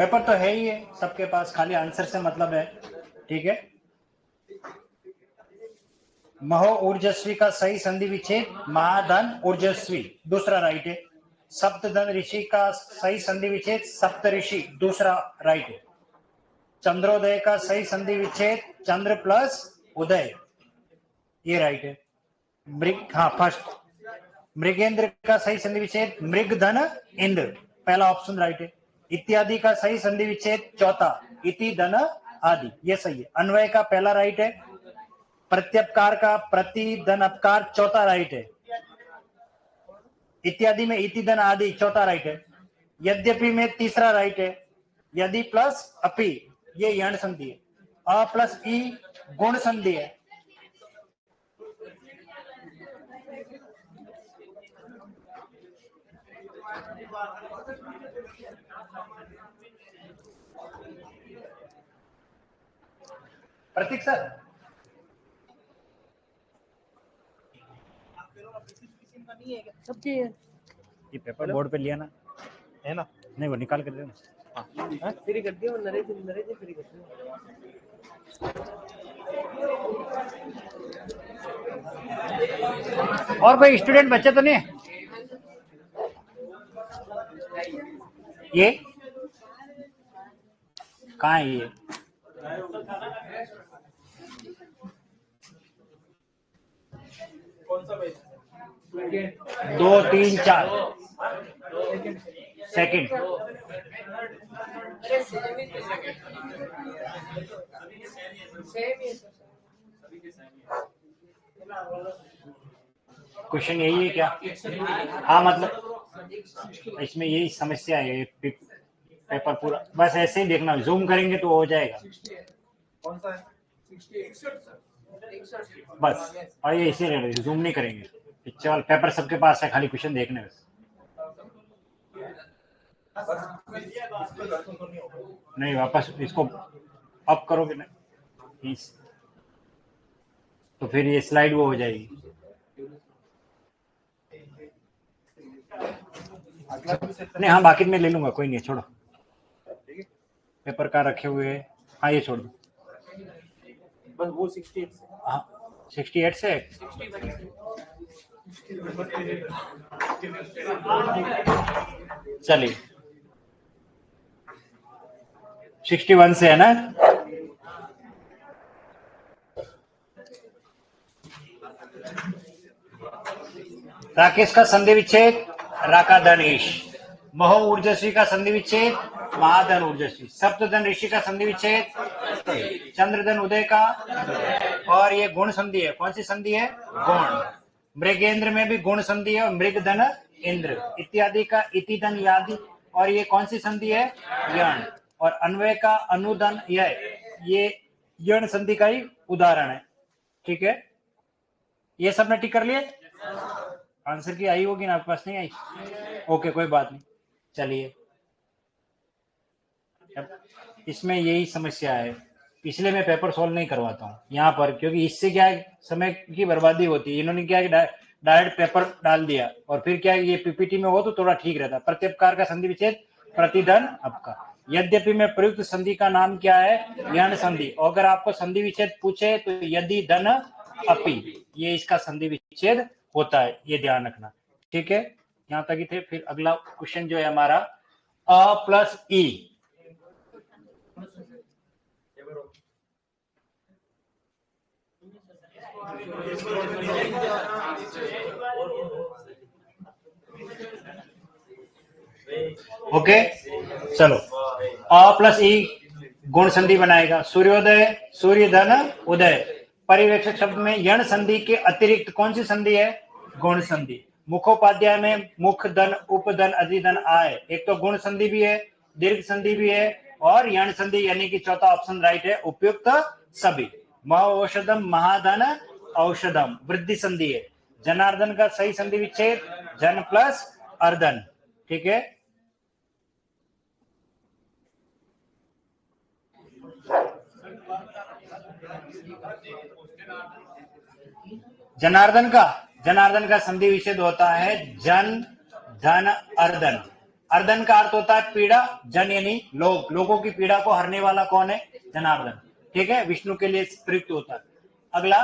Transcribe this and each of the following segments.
Paper तो है ही है सबके पास, खाली आंसर से मतलब है। ठीक है, महो ऊर्जस्वी का सही संधि विच्छेद महाधन ऊर्जस्वी, दूसरा राइट है। सप्तधन ऋषि का सही संधि विच्छेद सप्त ऋषि, दूसरा राइट है। चंद्रोदय का सही संधि विच्छेद चंद्र प्लस उदय, ये राइट है। हाँ फर्स्ट। मृगेंद्र का सही संधि विच्छेद मृग धन इंद्र, पहला ऑप्शन राइट है। इत्यादि का सही संधि विच्छेद चौथा इति धन आदि, ये सही है। अन्वय का पहला राइट है। प्रत्यपकार का प्रति धन अपकार, चौथा राइट है। इत्यादि में इति धन आदि, चौथा राइट है। यद्यपि में तीसरा राइट है। यदि प्लस अपि, ये यण संधि है। अ प्लस ई गुण संधि है। प्रतीक सर, सबके ये पेपर बोर्ड पे लिया ना, है ना? नहीं वो निकाल कर देना। हाँ फ्री कर दिया, नरेश फ्री कर दिया। और कोई स्टूडेंट बच्चे तो नहीं है? ये कहाँ है ये? कौन सा पेज? 2 3 4 सेकंड। क्वेश्चन यही है क्या? हाँ मतलब इसमें यही समस्या है, पेपर पूरा बस ऐसे ही देखना, जूम करेंगे तो हो जाएगा। कौन सा है? बस, और ये इसे ले लो, जूम नहीं करेंगे। चल पेपर सबके पास है, खाली क्वेश्चन देखने बस। नहीं वापस इसको अप करोगे ना तो फिर ये स्लाइड वो हो जाएगी। नहीं हाँ बाकी में ले लूंगा, कोई नहीं, छोड़ो। पेपर कहाँ रखे हुए हैं? हाँ ये छोड़ दो बस वो 68 से। हाँ 68 से चलिए 61 से है ना। राकेश का संधि विच्छेद राकाधन ईश। महो ऊर्जस्वी का संधि विच्छेद महाधन ऊर्जस्वी। सप्तधन ऋषि का संधि विच्छेद चंद्रधन उदय का, और ये गुण संधि है। कौन सी संधि है? गुण। मृगेंद्र में भी गुण संधि है और मृग धन इंद्र। इत्यादि का इति धन यादि, और ये कौन सी संधि है? यण। और अन्वय का अनुधन ये यण संधि का ही उदाहरण है। ठीक है, ये सब ने टिक कर लिए। आंसर की आई होगी ना आपके पास? नहीं आई? ओके कोई बात नहीं। चलिए इसमें यही समस्या है, इसलिए मैं पेपर सॉल्व नहीं करवाता हूँ यहाँ पर, क्योंकि इससे क्या है, समय की बर्बादी होती है। इन्होंने क्या डायरेक्ट पेपर डाल दिया, और फिर क्या है, ये पीपीटी में हो तो थोड़ा ठीक रहता। प्रत्यपकार का संधि विच्छेद प्रतिधन अपका। यद्यपि में प्रयुक्त संधि का नाम क्या है? यण संधि। अगर आपको संधि विच्छेद पूछे तो यदि धन अपि, ये इसका संधि विच्छेद होता है, ये ध्यान रखना। ठीक है, यहाँ तक ही थे। फिर अगला क्वेश्चन जो है हमारा अ प्लस ई। ओके चलो, अ प्लस ई गुण संधि बनाएगा। सूर्योदय सूर्य धन उदय। परिवेक्षक शब्द में यण संधि के अतिरिक्त कौन सी संधि है? गुण संधि। मुखोपाध्याय में मुख धन उपधन अधिधन आय, एक तो गुण संधि भी है, दीर्घ संधि भी है, और यण संधि, यानी कि चौथा ऑप्शन राइट है, उपयुक्त सभी। औषधम महाधन औषधम, वृद्धि संधि है। जनार्दन का सही संधि विच्छेद जन प्लस अर्धन। ठीक है, जनार्दन का संधि विच्छेद होता है जन धन अर्धन। अर्दन का अर्थ होता है पीड़ा, जन यानी लोग, लोगों की पीड़ा को हरने वाला कौन है? जनार्दन। ठीक है, विष्णु के लिए प्रयुक्त होता है। अगला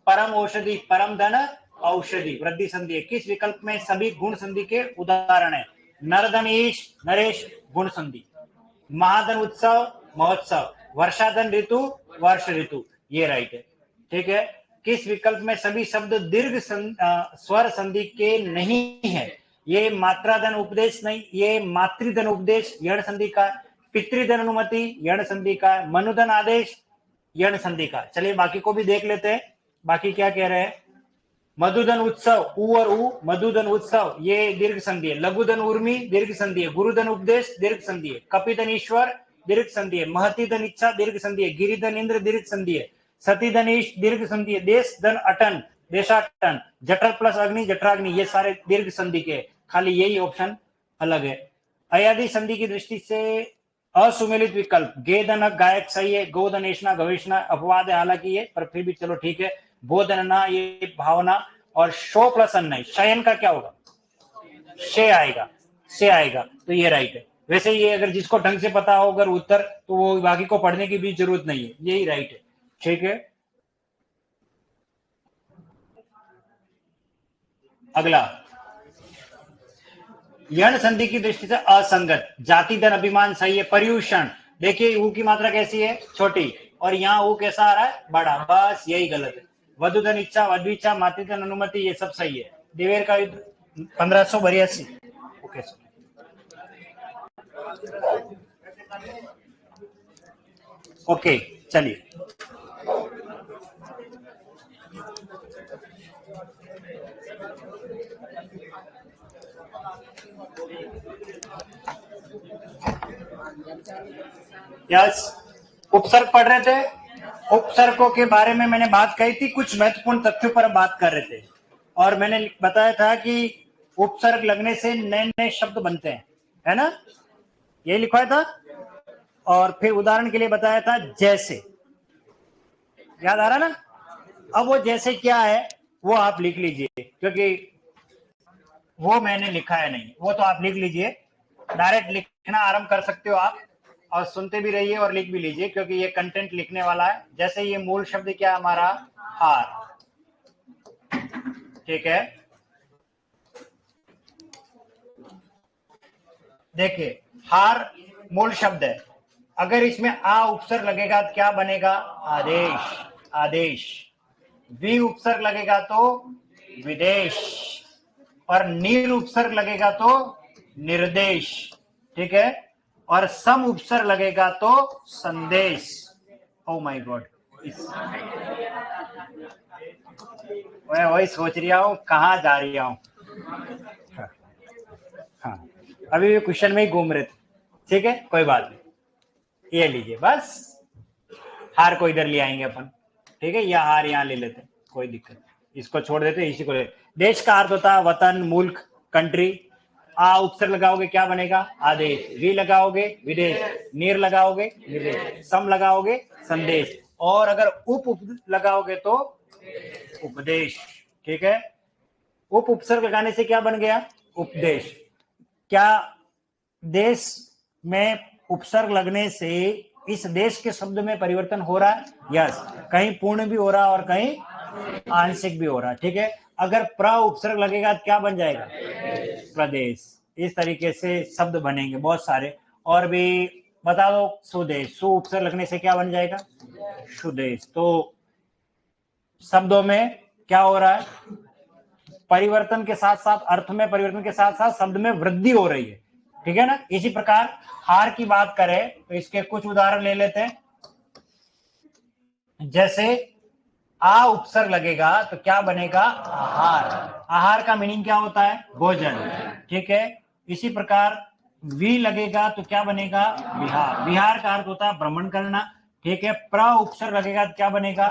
परम औषधि, परम धन औषधि, वृद्धि संधि है। किस विकल्प में सभी गुण संधि के उदाहरण है? नरधनीश, नरेश, गुण संधि। महाधन उत्सव, महोत्सव। वर्षाधन ऋतु, वर्ष ऋतु, ये राइट है। ठीक है, किस विकल्प में सभी शब्द दीर्घ स्वर संधि के नहीं है? ये मात्राधन उपदेश नहीं, ये मातृधन उपदेश यण संधि का, पितृधन अनुमति यण संधि का, मनुधन आदेश यण संधि का। चलिए बाकी को भी देख लेते हैं, बाकी क्या कह रहे हैं। मधुधन उत्सव, उ और उ, मधुधन उत्सव ये दीर्घ संधि है। लघुधन उर्मी दीर्घ संधि है। गुरुधन उपदेश दीर्घ संधि है। कपिधन ईश्वर दीर्घ संधि है। महतिधन इच्छा दीर्घ संधि है। गिरिधन इंद्र दीर्घ संधि है। सतीधन ईश दीर्घ संधि है। देश धन अटन, देशाटन। जठर प्लस अग्नि, जठराग्नि, ये सारे दीर्घ संधि के, खाली यही ऑप्शन अलग है। अयादि संधि की दृष्टि से असुमेलित विकल्प गेधन गायक सही है। गोधन ऐष्णा, गवेषणा अपवाद है हालांकि ये, पर फिर भी चलो ठीक है। बोधनना ये भावना, और शो प्लस अन्न, शयन का क्या होगा? शे आएगा, से आएगा, तो ये राइट है। वैसे ये अगर जिसको ढंग से पता हो अगर उत्तर, तो वो बाकी को पढ़ने की भी जरूरत नहीं है, यही राइट है। ठीक है, अगला यण संधि की दृष्टि से असंगत। जाति धन अभिमान सही है। पर्यूषण, देखिए ऊ की मात्रा कैसी है? छोटी, और यहाँ ऊ कैसा आ रहा है? बड़ा, बस यही गलत है। वधुधन इच्छा, वधुइच्छा, मातृधन अनुमति, ये सब सही है। दिवेर का युद्ध 1582। ओके, ओके चलिए। यस, उपसर्ग पढ़ रहे थे। उपसर्गों के बारे में मैंने बात कही थी, कुछ महत्वपूर्ण तथ्यों पर बात कर रहे थे, और मैंने बताया था कि उपसर्ग लगने से नए नए शब्द बनते हैं, है ना? यही लिखवाया था। और फिर उदाहरण के लिए बताया था जैसे, याद आ रहा ना? अब वो जैसे क्या है वो आप लिख लीजिए, क्योंकि वो मैंने लिखा है नहीं, वो तो आप लिख लीजिए। डायरेक्ट लिखना आरंभ कर सकते हो आप, और सुनते भी रहिए और लिख भी लीजिए, क्योंकि ये कंटेंट लिखने वाला है। जैसे ये मूल शब्द क्या हमारा? हार। ठीक है, देखिए हार मूल शब्द है। अगर इसमें आ उपसर्ग लगेगा तो क्या बनेगा? आदेश, आदेश। वी उपसर्ग लगेगा तो विदेश, और नीर उपसर्ग लगेगा तो निर्देश। ठीक है, और सम उपसर्ग लगेगा तो संदेश। ओ माय गॉड, मैं वही सोच रहा हूँ कहाँ जा रही हूँ। हाँ, अभी भी क्वेश्चन में ही घूम रहे थे। ठीक है, कोई बात नहीं, ये लीजिए बस। हार को इधर ले आएंगे अपन, ठीक है, या हार यहाँ ले लेते, कोई दिक्कत नहीं, इसको छोड़ देते, इसी को ले। देश का अर्थ होता है वतन, मुल्क, कंट्री। आ उपसर्ग लगाओगे क्या बनेगा? आदेश। वी लगाओगे विदेश, नीर लगाओगे निर्देश, सम लगाओगे संदेश, और अगर उप लगाओगे तो उपदेश। ठीक है, उप उपसर्ग लगाने से क्या बन गया? उपदेश। क्या देश में उपसर्ग लगने से इस देश के शब्द में परिवर्तन हो रहा है? यस, कहीं पूर्ण भी हो रहा है और कहीं आंशिक भी हो रहा है। ठीक है, अगर प्र उपसर्ग लगेगा तो क्या बन जाएगा? प्रदेश। इस तरीके से शब्द बनेंगे बहुत सारे, और भी बता दो। सुदेश, सु उपसर्ग लगने से क्या बन जाएगा? सुदेश। तो शब्दों में क्या हो रहा है? परिवर्तन के साथ साथ, अर्थ में परिवर्तन के साथ साथ शब्द में वृद्धि हो रही है। ठीक है ना? इसी प्रकार हार की बात करें तो इसके कुछ उदाहरण ले लेते हैं। जैसे आ उपसर्ग लगेगा तो क्या बनेगा? आहार। आहार का मीनिंग क्या होता है? भोजन। ठीक है, इसी प्रकार वी लगेगा तो क्या बनेगा? विहार। विहार का अर्थ होता है भ्रमण करना। ठीक है, प्र उपसर्ग लगेगा तो क्या बनेगा?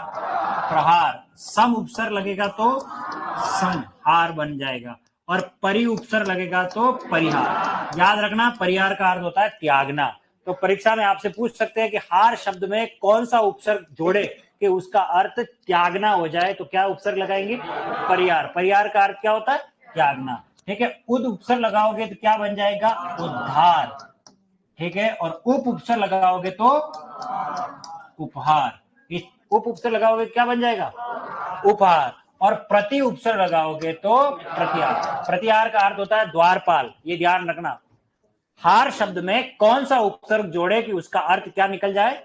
प्रहार। सम उपसर्ग लगेगा तो संहार बन जाएगा, और परि उपसर्ग लगेगा तो परिहार। याद रखना, परिहार का अर्थ होता है त्यागना। तो परीक्षा में आपसे पूछ सकते हैं कि हार शब्द में कौन सा उपसर्ग जोड़े कि उसका अर्थ त्यागना हो जाए, तो क्या उपसर्ग लगाएंगे? परिहार। परिहार का अर्थ क्या होता है? त्यागना। ठीक है। उद उपसर्ग लगाओगे तो क्या बन जाएगा? उद्धार। ठीक है। और उप उपसर्ग लगाओगे तो उपहार। इस उप उपसर्ग लगाओगे क्या बन जाएगा? उपहार। और प्रति उपसर्ग लगाओगे तो प्रतिहार। प्रतिहार का अर्थ होता है द्वारपाल, ये ध्यान रखना। हार शब्द में कौन सा उपसर्ग जोड़े कि उसका अर्थ क्या निकल जाए?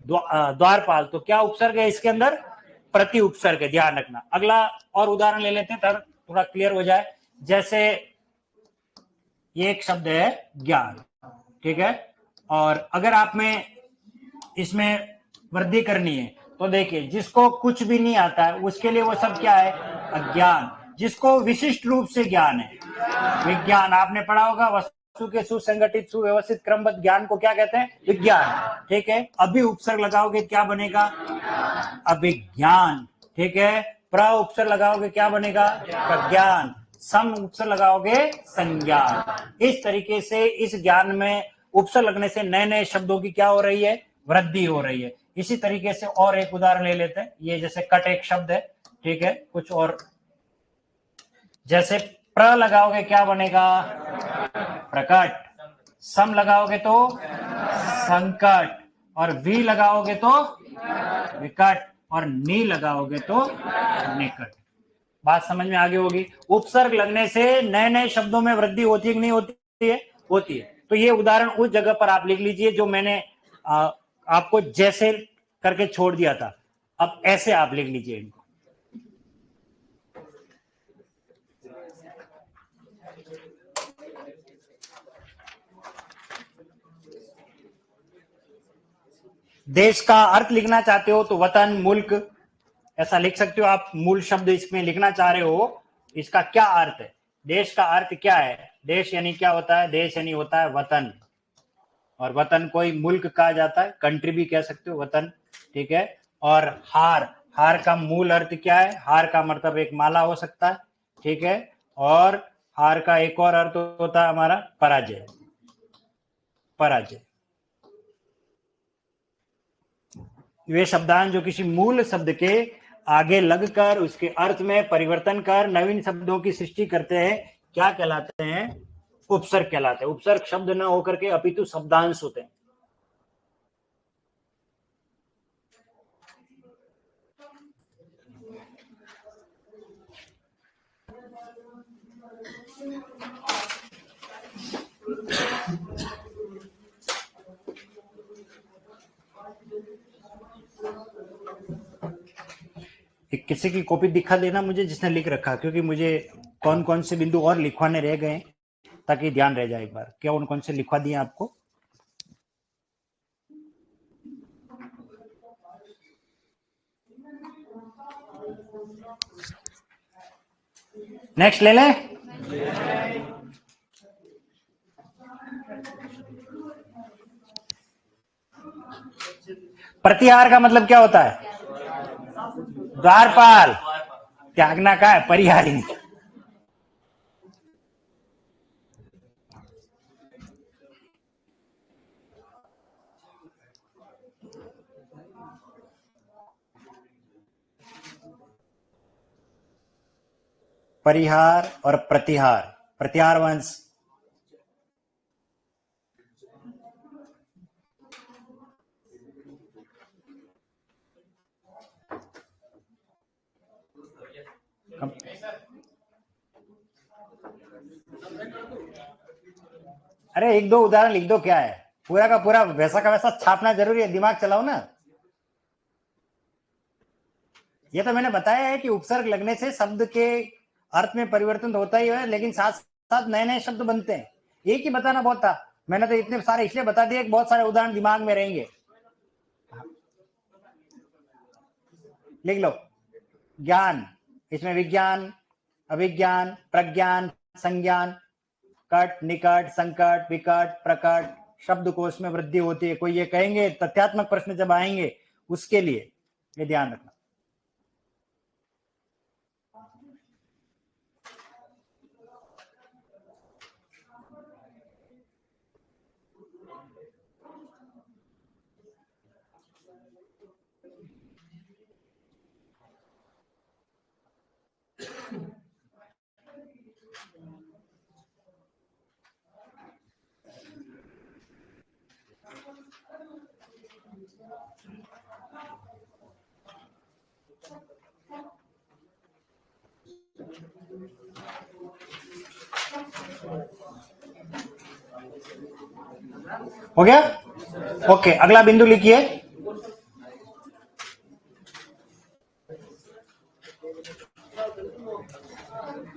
द्वारपाल। तो क्या उपसर्ग है इसके अंदर? प्रति उपसर्ग है, ध्यान रखना। अगला और उदाहरण ले लेते हैं तब थोड़ा क्लियर हो जाए। जैसे ये एक शब्द है ज्ञान, ठीक है। और अगर आप में इसमें वृद्धि करनी है तो देखिए, जिसको कुछ भी नहीं आता है उसके लिए वो सब क्या है? अज्ञान। जिसको विशिष्ट रूप से ज्ञान है, विज्ञान। आपने पढ़ा होगा वस्तु के सुसंगठित सुव्यवस्थित क्रमबद्ध ज्ञान को क्या कहते हैं? विज्ञान। ठीक है। अभी उपसर्ग लगाओगे क्या बनेगा? अभिज्ञान। ठीक है। प्र उपसर्ग लगाओगे क्या बनेगा? प्रज्ञान। सम उपसर्ग लगाओगे संज्ञान। इस तरीके से इस ज्ञान में उपसर्ग लगने से नए नए शब्दों की क्या हो रही है? वृद्धि हो रही है। इसी तरीके से और एक उदाहरण ले लेते हैं। ये जैसे कट एक शब्द है, ठीक है। कुछ और जैसे प्र लगाओगे क्या बनेगा? प्रकट। सम लगाओगे तो संकट। और वी लगाओगे तो विकट। और नी लगाओगे तो निकट। बात समझ में आगे होगी। उपसर्ग लगने से नए नए शब्दों में वृद्धि होती है कि नहीं होती है? होती है। तो ये उदाहरण उस जगह पर आप लिख लीजिए जो मैंने आपको जैसे करके छोड़ दिया था। अब ऐसे आप लिख लीजिए इनको। देश का अर्थ लिखना चाहते हो तो वतन, मुल्क, ऐसा लिख सकते हो आप। मूल शब्द इसमें लिखना चाह रहे हो, इसका क्या अर्थ है? देश का अर्थ क्या है? देश यानी क्या होता है? देश यानी होता है वतन। और वतन कोई मुल्क कहा जाता है, कंट्री भी कह सकते हो, वतन। ठीक है। और हार, हार का मूल अर्थ क्या है? हार का मतलब एक माला हो सकता है, ठीक है। और हार का एक और अर्थ होता है हमारा पराजय। पराजय। वे शब्दांश जो किसी मूल शब्द के आगे लगकर उसके अर्थ में परिवर्तन कर नवीन शब्दों की सृष्टि करते हैं, क्या कहलाते हैं? उपसर्ग कहलाते हैं। उपसर्ग शब्द न होकर के अपितु शब्दांश होते हैं। एक किसी की कॉपी दिखा देना मुझे जिसने लिख रखा, क्योंकि मुझे कौन कौन से बिंदु और लिखवाने रह गए, ताकि ध्यान रह जाए एक बार। क्या कौन से लिखवा दिए आपको? नेक्स्ट ले लें। प्रतिहार का मतलब क्या होता है? द्वारपाल। त्यागना का है परिहारी। परिहार और प्रतिहार, प्रतिहार वंश। अरे एक दो उदाहरण लिख दो, क्या है? पूरा का पूरा वैसा का वैसा छापना जरूरी है? दिमाग चलाओ ना। ये तो मैंने बताया है कि उपसर्ग लगने से शब्द के अर्थ में परिवर्तन होता ही है, लेकिन साथ साथ नए नए शब्द बनते हैं। एक ही बताना बहुत था, मैंने तो इतने सारे इसलिए बता दिए कि बहुत सारे उदाहरण दिमाग में रहेंगे। लिख लो। ज्ञान, इसमें विज्ञान, अभिज्ञान, प्रज्ञान, संज्ञान, कट, निकट, संकट, विकट, प्रकट, शब्दकोश में वृद्धि होती है। कोई ये कहेंगे तथ्यात्मक प्रश्न जब आएंगे उसके लिए ये ध्यान रखना। हो गया? ओके, अगला बिंदु लिखिए।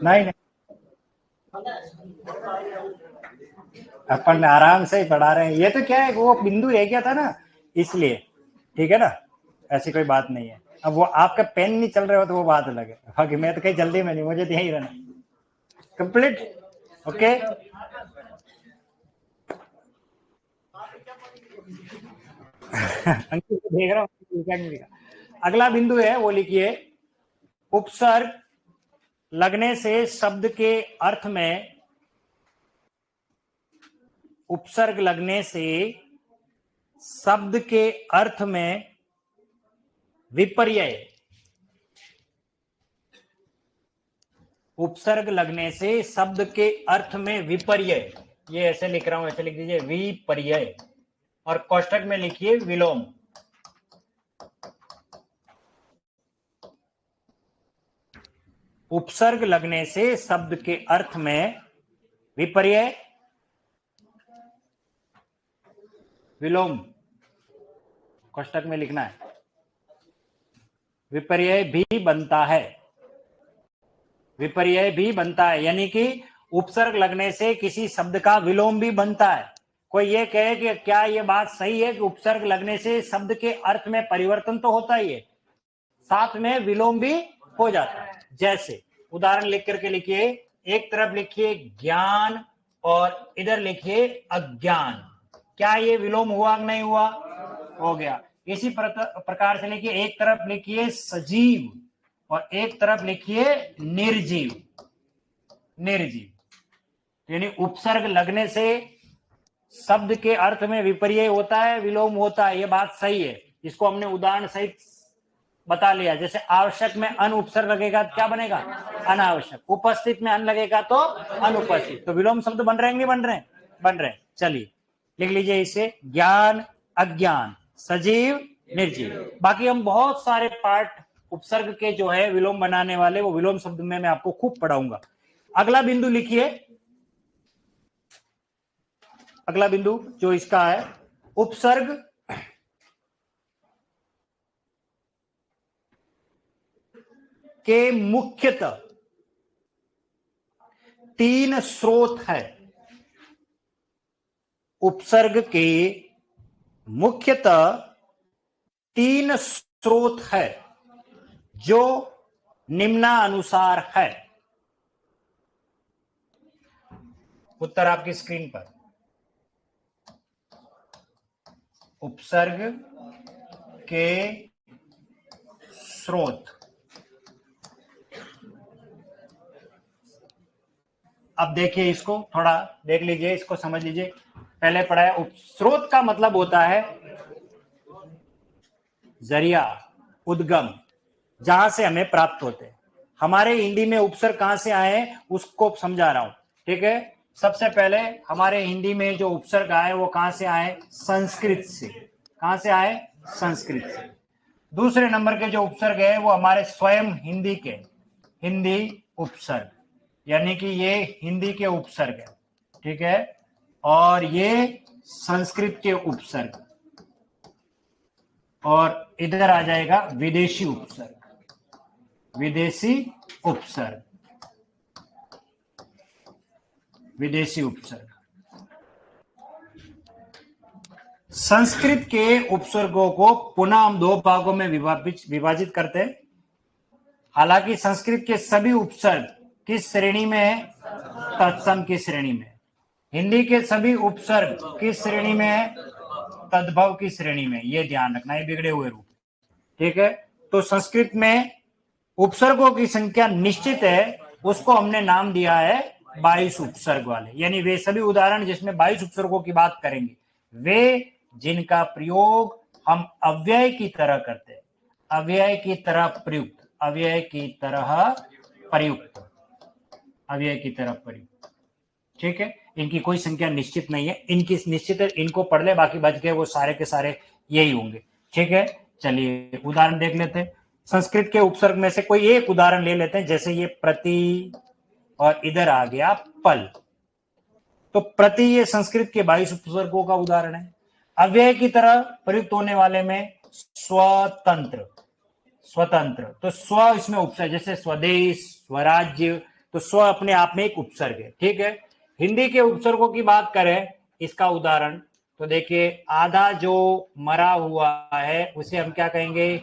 नहीं, अपन आराम से ही पढ़ा रहे हैं। ये तो क्या है, वो बिंदु रह गया था ना, इसलिए। ठीक है ना, ऐसी कोई बात नहीं है। अब वो आपका पेन नहीं चल रहा हो तो वो बात अलग है, बाकी मैं तो कहीं जल्दी में नहीं, मुझे तो यही रहना। Complete, okay. अंकित को देख रहा हूँ। अगला बिंदु है, वो लिखिए, उपसर्ग लगने से शब्द के अर्थ में, उपसर्ग लगने से शब्द के अर्थ में विपर्यय, उपसर्ग लगने से शब्द के अर्थ में विपर्यय, ये ऐसे लिख रहा हूं, ऐसे लिख दीजिए विपर्यय, और कोष्ठक में लिखिए विलोम। उपसर्ग लगने से शब्द के अर्थ में विपर्यय, विलोम, कोष्ठक में लिखना है। विपर्यय भी बनता है, विपर्यय भी बनता है, यानी कि उपसर्ग लगने से किसी शब्द का विलोम भी बनता है। कोई ये कहे कि क्या ये बात सही है कि उपसर्ग लगने से शब्द के अर्थ में परिवर्तन तो होता ही है, साथ में विलोम भी हो जाता है। जैसे उदाहरण लिख करके लिखिए, एक तरफ लिखिए ज्ञान और इधर लिखिए अज्ञान। क्या ये विलोम हुआ कि नहीं हुआ? हो गया। इसी प्रकार से लिखिए, एक तरफ लिखिए सजीव और एक तरफ लिखिए निर्जीव, निर्जीव। यानी उपसर्ग लगने से शब्द के अर्थ में विपर्यय होता है, विलोम होता है, ये बात सही है। इसको हमने उदाहरण सहित बता लिया। जैसे आवश्यक में अन उपसर्ग लगेगा तो क्या बनेगा? अनावश्यक। उपस्थित में अन लगेगा तो अनुपस्थित। तो विलोम शब्द बन रहे हैं, नहीं बन रहे हैं? बन रहे हैं। चलिए लिख लीजिए इसे, ज्ञान अज्ञान, सजीव निर्जीव। बाकी हम बहुत सारे पार्ट उपसर्ग के जो है विलोम बनाने वाले, वो विलोम शब्द में मैं आपको खूब पढ़ाऊंगा। अगला बिंदु लिखिए, अगला बिंदु जो इसका है, उपसर्ग के मुख्यतः 3 स्रोत है। उपसर्ग के मुख्यतः 3 स्रोत है जो निम्नानुसार है। उत्तर आपकी स्क्रीन पर। उपसर्ग के स्रोत, अब देखिए इसको थोड़ा देख लीजिए, इसको समझ लीजिए। पहले पढ़ा है, स्रोत का मतलब होता है जरिया, उद्गम, जहां से हमें प्राप्त होते हैं। हमारे हिंदी में उपसर्ग कहां से आए उसको समझा रहा हूं, ठीक है। सबसे पहले हमारे हिंदी में जो उपसर्ग आए वो कहां से आए? संस्कृत से। कहां से आए? संस्कृत से। दूसरे नंबर के जो उपसर्ग है वो हमारे स्वयं हिंदी के, हिंदी उपसर्ग, यानी कि ये हिंदी के उपसर्ग है, ठीक है। और ये संस्कृत के उपसर्ग, और इधर आ जाएगा विदेशी उपसर्ग, विदेशी उपसर्ग, विदेशी उपसर्ग। संस्कृत के उपसर्गों को पुनः हम 2 भागों में विभाजित करते हैं। हालांकि संस्कृत के सभी उपसर्ग किस श्रेणी में है? तत्सम की श्रेणी में। हिंदी के सभी उपसर्ग किस श्रेणी में है? तद्भव की श्रेणी में। ये ध्यान रखना, ये बिगड़े हुए रूप, ठीक है। तो संस्कृत में उपसर्गों की संख्या निश्चित है, उसको हमने नाम दिया है 22 उपसर्ग वाले। यानी वे सभी उदाहरण जिसमें 22 उपसर्गों की बात करेंगे, वे जिनका प्रयोग हम अव्यय की तरह करते हैं, अव्यय की तरह प्रयुक्त, अव्यय की तरह प्रयुक्त, अव्यय की तरह प्रयुक्त, ठीक है। इनकी कोई संख्या निश्चित नहीं है, इनकी निश्चित है, इनको पढ़ ले, बाकी बच गए वो सारे के सारे यही होंगे, ठीक है। चलिए उदाहरण देख लेते हैं। संस्कृत के उपसर्ग में से कोई एक उदाहरण ले लेते हैं, जैसे ये प्रति, और इधर आ गया पल। तो प्रति ये संस्कृत के 22 उपसर्गों का उदाहरण है। अव्यय की तरह प्रयुक्त होने वाले में स्वतंत्र, स्वतंत्र, तो स्व इसमें उपसर्ग, जैसे स्वदेश, स्वराज्य, तो स्व अपने आप में एक उपसर्ग है, ठीक है। हिंदी के उपसर्गों की बात करें, इसका उदाहरण तो देखिए, आधा जो मरा हुआ है उसे हम क्या कहेंगे?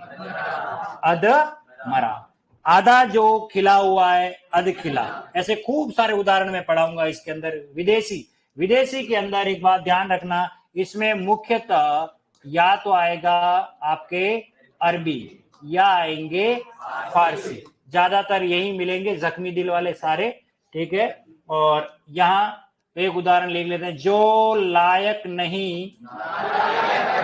अधमरा। आधा जो खिला हुआ है, अध खिला। ऐसे खूब सारे उदाहरण मैं पढ़ाऊंगा इसके अंदर। विदेशी, विदेशी के अंदर एक बात ध्यान रखना, इसमें मुख्यतः या तो आएगा आपके अरबी या आएंगे फारसी, ज्यादातर यही मिलेंगे, जख्मी दिल वाले सारे, ठीक है। और यहाँ एक उदाहरण लिख लेते हैं, जो लायक नहीं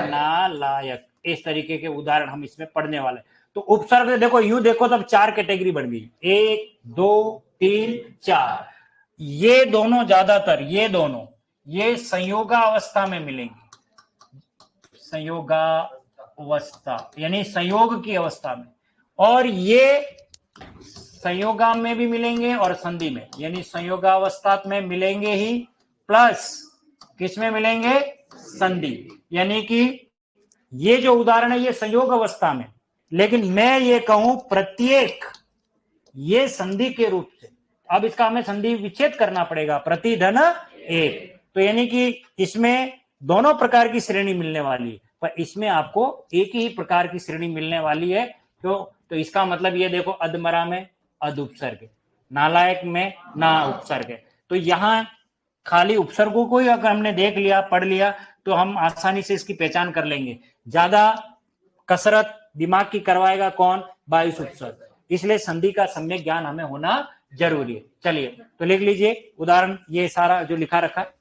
ना लायक, इस तरीके के उदाहरण हम इसमें पढ़ने वाले। तो उपसर्ग देखो, यूं देखो तब 4 कैटेगरी बन गई, 1 2 3 4। ये दोनों ज्यादातर, ये दोनों ये संयोगावस्था में मिलेंगे, संयोगावस्था यानी संयोग की अवस्था में, और ये संयोगा में भी मिलेंगे और संधि में, यानी संयोगावस्था में मिलेंगे ही, प्लस किस में मिलेंगे? संधि। यानी कि ये जो उदाहरण है ये संयोग अवस्था में, लेकिन मैं ये कहूं प्रत्येक ये संधि के रूप से, अब इसका हमें संधि विच्छेद करना पड़ेगा, प्रतिधन एक, तो यानी कि इसमें दोनों प्रकार की श्रेणी मिलने वाली है, पर इसमें आपको एक ही प्रकार की श्रेणी मिलने वाली है। तो इसका मतलब ये देखो, अधमरा में अध उपसर्ग, नालायक में ना उपसर्ग है। तो यहां खाली उपसर्गों को ही अगर हमने देख लिया, पढ़ लिया, तो हम आसानी से इसकी पहचान कर लेंगे। ज्यादा कसरत दिमाग की करवाएगा कौन? 22 उपसर्ग। इसलिए संधि का सम्यक ज्ञान हमें होना जरूरी है। चलिए तो लिख लीजिए उदाहरण, ये सारा जो लिखा रखा है।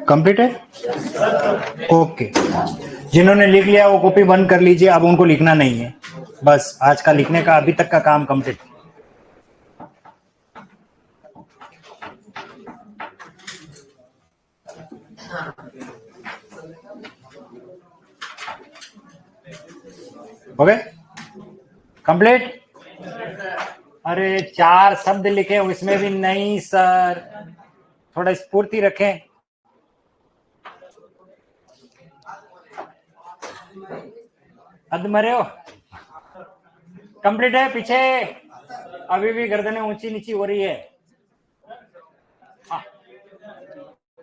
कंप्लीट है? ओके, जिन्होंने लिख लिया वो कॉपी बंद कर लीजिए, अब उनको लिखना नहीं है, बस आज का लिखने का अभी तक का काम कंप्लीट। हो गए कंप्लीट? अरे 4 शब्द लिखे उसमें भी नहीं सर, थोड़ा स्फूर्ति रखें। हद मरे हो। कंप्लीट है पीछे? अभी भी गर्दनें ऊंची नीची हो रही है।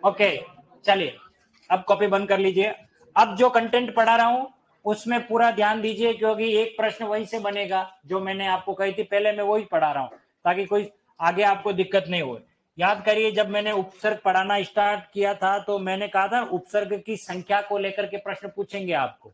ओके चलिए, अब कॉपी बंद कर लीजिए। अब जो कंटेंट पढ़ा रहा हूं उसमें पूरा ध्यान दीजिए, क्योंकि एक प्रश्न वहीं से बनेगा जो मैंने आपको कही थी पहले, मैं वही पढ़ा रहा हूं ताकि कोई आगे आपको दिक्कत नहीं हो। याद करिए, जब मैंने उपसर्ग पढ़ाना स्टार्ट किया था तो मैंने कहा था उपसर्ग की संख्या को लेकर के प्रश्न पूछेंगे आपको,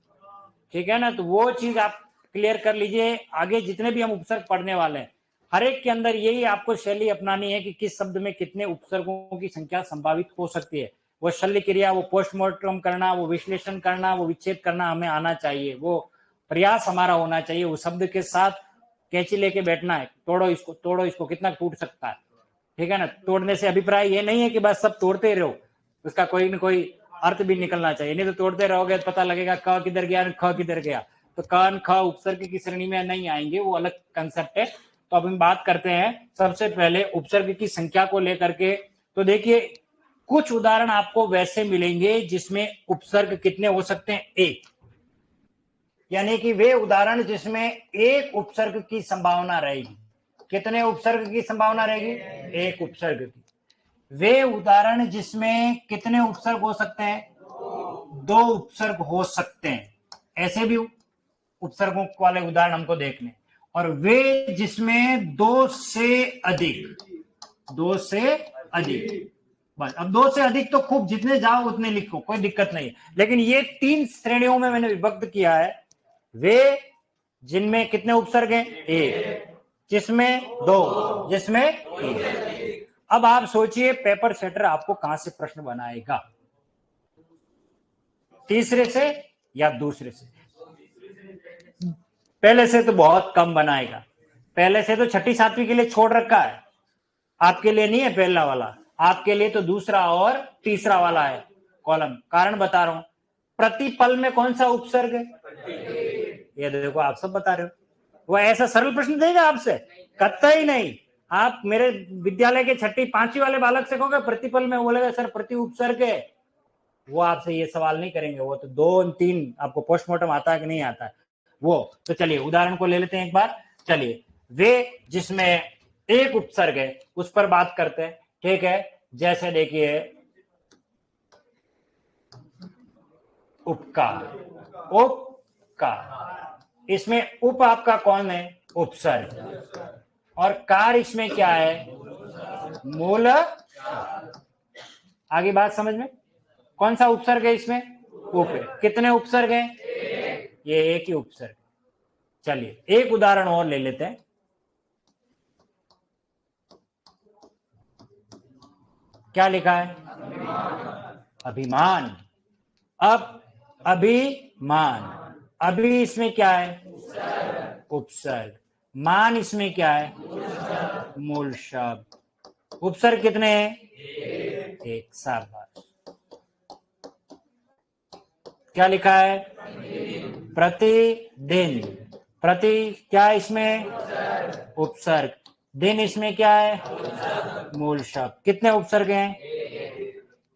ठीक है ना? तो वो चीज आप क्लियर कर लीजिए। आगे जितने भी हम उपसर्ग पढ़ने वाले हैं, हर एक के अंदर यही आपको शैली अपनानी है कि किस शब्द में कितने उपसर्गों की संख्या संभावित हो सकती है। वो शल्य क्रिया, वो पोस्टमार्टम करना, वो विश्लेषण करना, वो विच्छेद करना हमें आना चाहिए। वो प्रयास हमारा होना चाहिए। वो शब्द के साथ कैंची लेके बैठना है, तोड़ो इसको कितना टूट सकता है, ठीक है ना? तोड़ने से अभिप्राय ये नहीं है कि बस सब तोड़ते रहो, उसका कोई न कोई अर्थ भी निकलना चाहिए। नहीं तो तोड़ते रहोगे तो पता लगेगा क किधर गया ख किधर गया। तो क ख उपसर्ग की श्रेणी में नहीं आएंगे, वो अलग कंसेप्ट है। तो अब हम बात करते हैं सबसे पहले उपसर्ग की संख्या को लेकर के। तो देखिए, कुछ उदाहरण आपको वैसे मिलेंगे जिसमें उपसर्ग कितने हो सकते हैं? एक, यानी कि वे उदाहरण जिसमें एक उपसर्ग की संभावना रहेगी। कितने उपसर्ग की संभावना रहेगी? एक उपसर्ग की। वे उदाहरण जिसमें कितने उपसर्ग हो सकते हैं? 2 उपसर्ग हो सकते हैं। ऐसे भी उपसर्गों वाले उदाहरण हमको देखने। और वे जिसमें 2 से अधिक, बस। अब 2 से अधिक तो खूब जितने जाओ उतने लिखो, कोई दिक्कत नहीं है। लेकिन ये 3 श्रेणियों में मैंने विभक्त किया है। वे जिनमें कितने उपसर्ग हैं? एक, जिसमें 2, जिसमें 1। अब आप सोचिए पेपर सेटर आपको कहां से प्रश्न बनाएगा? तीसरे से या दूसरे से? पहले से तो बहुत कम बनाएगा। पहले से तो छठी सातवीं के लिए छोड़ रखा है, आपके लिए नहीं है पहला वाला, आपके लिए तो दूसरा और तीसरा वाला है कॉलम। कारण बता रहा हूं, प्रतिपल में कौन सा उपसर्ग है? ये देखो आप सब बता रहे हो। वो ऐसा सरल प्रश्न देगा आपसे? कतई नहीं। आप मेरे विद्यालय के छठी पांचवी वाले बालक से कहोगे प्रतिपल में, बोलेगा सर प्रति उपसर्ग है। वो आपसे ये सवाल नहीं करेंगे, वो तो 2 3 आपको पोस्टमार्टम आता है कि नहीं आता है वो। तो चलिए उदाहरण को ले लेते हैं एक बार। चलिए, वे जिसमें एक उपसर्ग है उस पर बात करते हैं, ठीक है? जैसे देखिए उपकार, इसमें उप आपका कौन है? उपसर्ग। और कार इसमें क्या है? मूल। आगे बात समझ में? कौन सा उपसर्ग है इसमें? उप है। कितने उपसर्ग हैं? ये एक ही उपसर्ग। चलिए एक उदाहरण और ले लेते हैं। क्या लिखा है? अभिमान। अब अभिमान, अभी इसमें क्या है? उपसर्ग। मान इसमें क्या है? मूल शब्द। उपसर्ग कितने हैं? एक। शाबाश। क्या लिखा है? प्रतिदिन। प्रति क्या इसमें? उपसर्ग। दिन इसमें क्या है? मूल शब्द। कितने उपसर्ग हैं?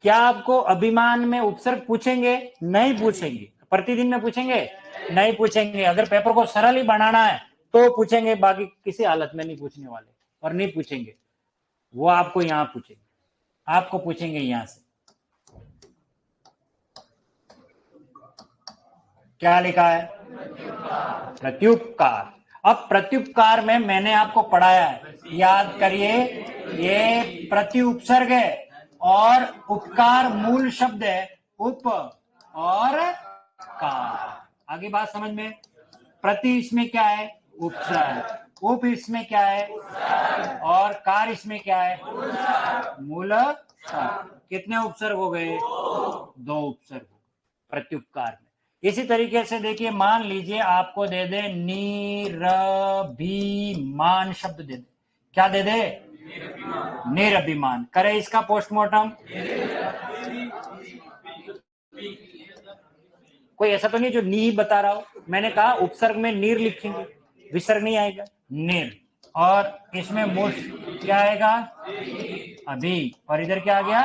क्या आपको अभिमान में उपसर्ग पूछेंगे? नहीं पूछेंगे। प्रतिदिन में पूछेंगे? नहीं पूछेंगे। अगर पेपर को सरल ही बनाना है तो पूछेंगे, बाकी किसी हालत में नहीं पूछने वाले और नहीं पूछेंगे। वो आपको यहां पूछेंगे, आपको पूछेंगे यहां से। क्या लिखा है? प्रत्युपकार। अब प्रत्युपकार में मैंने आपको पढ़ाया है, याद करिए, ये प्रति उपसर्ग है और उपकार मूल शब्द है। उप और कार। आगे बात समझ में? प्रति इसमें क्या है? उपसर्ग। उप इसमें क्या है? और कार इसमें क्या है? मूल शब्द। कितने उपसर्ग हो गए? 2 उपसर्ग प्रत्युपकार में। इसी तरीके से देखिए, मान लीजिए आपको दे दे निरभिमान शब्द दे दे। क्या दे दे? निरभिमान। करे इसका पोस्टमार्टम। कोई ऐसा तो नहीं जो नी ही बता रहा हो। मैंने कहा उपसर्ग में नीर लिखेंगे, विसर्ग नहीं आएगा, नीर। और इसमें मूल क्या आएगा? अभी। और इधर क्या आ गया?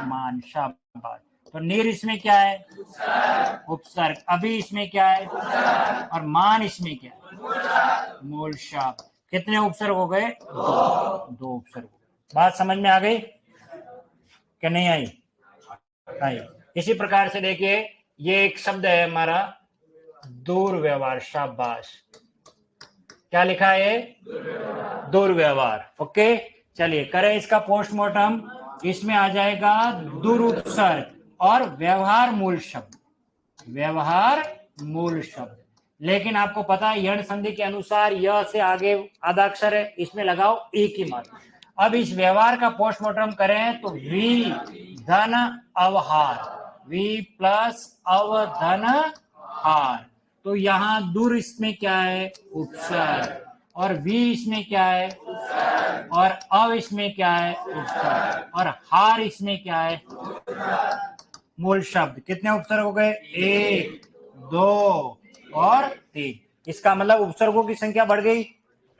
मान। शाबाश। तो नीर इसमें क्या है? उपसर्ग। अभी इसमें क्या है? और मान इसमें क्या है? मूल शब्द। कितने उपसर्ग हो गए? दो उपसर्ग। बात समझ में आ गई कि नहीं आई? आई। इसी प्रकार से देखिए, ये एक शब्द है हमारा दुर्व्यवहार। शाबाश। क्या लिखा है? दुर्व्यवहार। ओके, चलिए करें इसका पोस्टमार्टम। इसमें आ जाएगा दुरुपसर्ग और व्यवहार मूल शब्द। व्यवहार मूल शब्द। लेकिन आपको पता है यण संधि के अनुसार यह से आगे आधा अक्षर है, इसमें लगाओ एक ही मात्रा। अब इस व्यवहार का पोस्टमार्टम करें तो वी धन अवहार, वी प्लस अवधन हार। तो यहां दूर इसमें क्या है? उपसर्ग। और वी इसमें क्या है? और अव इसमें क्या है? उपसर्ग। और हार इसमें क्या है? मूल शब्द। कितने उपसर्ग हो गए? 1, 2 और 3। इसका मतलब उपसर्गों की संख्या बढ़ गई।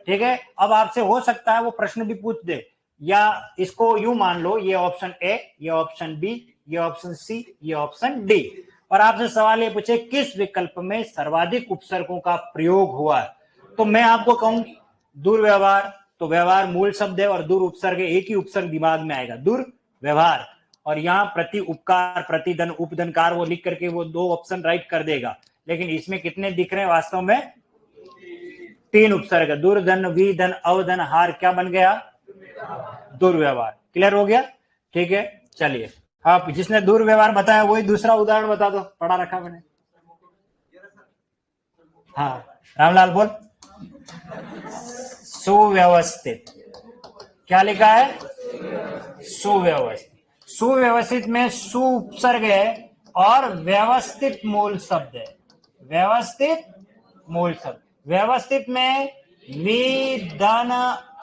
ठीक है, अब आपसे हो सकता है वो प्रश्न भी पूछ दे, या इसको यूं मान लो, ये ऑप्शन ए, ये ऑप्शन बी, ये ऑप्शन सी, ये ऑप्शन डी, और आपसे सवाल ये पूछे किस विकल्प में सर्वाधिक उपसर्गों का प्रयोग हुआ है। तो मैं आपको कहूं दुर्व्यवहार, तो व्यवहार मूल शब्द है और दुर उपसर्ग, एक ही उपसर्ग दिमाग में आएगा, दुर्व्यवहार। और यहाँ प्रति उपकार, प्रतिधन, उपधनकार वो लिख करके वो दो ऑप्शन राइट कर देगा। लेकिन इसमें कितने दिख रहे हैं वास्तव में? 3 उपसर्ग। दुर्धन, विधन, अवधन, हार क्या बन गया? दुर्व्यवहार। क्लियर हो गया? ठीक है, चलिए आप जिसने दुर्व्यवहार बताया वही दूसरा उदाहरण बता दो, पढ़ा रखा मैंने। हाँ रामलाल बोल। सुव्यवस्थित। क्या लिखा है? सुव्यवस्थित। सुव्यवस्थित में सु उपसर्ग है और व्यवस्थित मूल शब्द है। व्यवस्थित मूल शब्द। व्यवस्थित में वि धन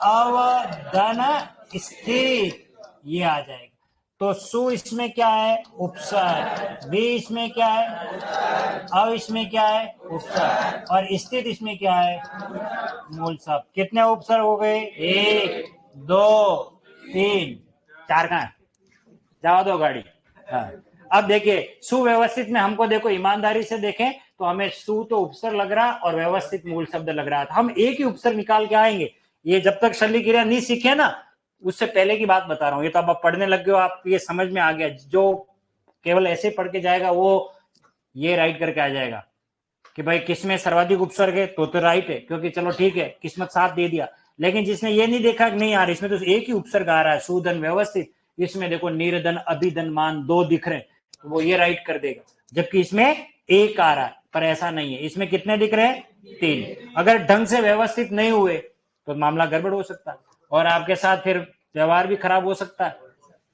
अवधन स्थित ये आ जाएगा। तो सु इसमें क्या है? उपसर्ग। वी इसमें क्या है? अव इसमें क्या है? उपसर्ग। और स्थित इसमें क्या है? मूल शब्द। कितने उपसर्ग हो गए? 1, 2, 3, 4 कहां? जाओ दो गाड़ी। हाँ। अब देखिए सुव्यवस्थित में हमको देखो ईमानदारी से देखें तो हमें सु तो उपसर्ग लग रहा और व्यवस्थित मूल शब्द लग रहा था। हम एक ही उपसर्ग निकाल के आएंगे। ये जब तक शल्य क्रिया नहीं सीखे ना, उससे पहले की बात बता रहा हूँ। ये तो आप पढ़ने लग गए हो, आप ये समझ में आ गया। जो केवल ऐसे पढ़ के जाएगा वो ये राइट करके आ जाएगा कि भाई किसमें सर्वाधिक उपसर्ग है, तो राइट है, क्योंकि चलो ठीक है किस्मत साथ दे दिया। लेकिन जिसने ये नहीं देखा कि नहीं यार इसमें तो एक ही उपसर्ग आ रहा है, सुधन व्यवस्थित, इसमें देखो निर्धन, अभिधन, मान 2 दिख रहे हैं, तो वो ये राइट कर देगा। जबकि इसमें 1 आ रहा है, पर ऐसा नहीं है। इसमें कितने दिख रहे हैं? 3। अगर ढंग से व्यवस्थित नहीं हुए तो मामला गड़बड़ हो सकता है और आपके साथ फिर व्यवहार भी खराब हो सकता है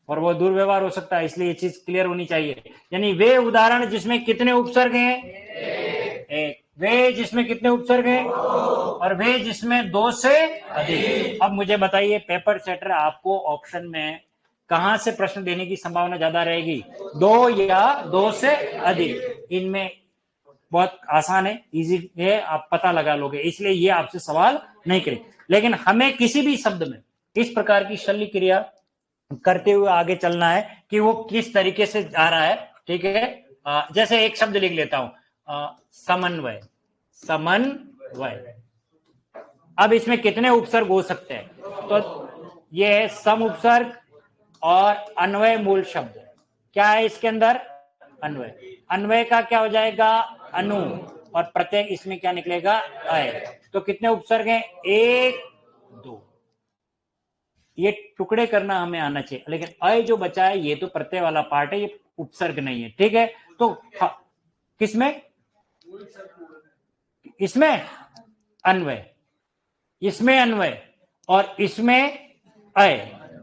और वो दुर्व्यवहार हो सकता है। इसलिए ये चीज क्लियर होनी चाहिए। यानी वे उदाहरण जिसमें कितने उपसर्ग हैं? 1। वे जिसमें कितने उपसर्ग हैं? और वे जिसमें 2 से अधिक। अब मुझे बताइए पेपर सेटर आपको ऑप्शन में कहां से प्रश्न देने की संभावना ज्यादा रहेगी? 2 या 2 से अधिक। इनमें बहुत आसान है, इजी है, आप पता लगा लोगे, इसलिए ये आपसे सवाल नहीं करें। लेकिन हमें किसी भी शब्द में इस प्रकार की शल्य क्रिया करते हुए आगे चलना है कि वो किस तरीके से आ रहा है। ठीक है, जैसे एक शब्द लिख लेता हूं, समन्वय। समन्वय। अब इसमें कितने उपसर्ग हो सकते हैं? तो ये है सम उपसर्ग और अन्वय मूल शब्द। क्या है इसके अंदर? अन्वय। अन्वय का क्या हो जाएगा? अनु। और प्रत्येक इसमें क्या निकलेगा? अय। तो कितने उपसर्ग हैं? 1, 2। ये टुकड़े करना हमें आना चाहिए। लेकिन अय जो बचा है ये तो प्रत्यय वाला पार्ट है, ये उपसर्ग नहीं है। ठीक है, तो किसमें? इसमें अन्वय, इसमें अन्वय और इसमें अय,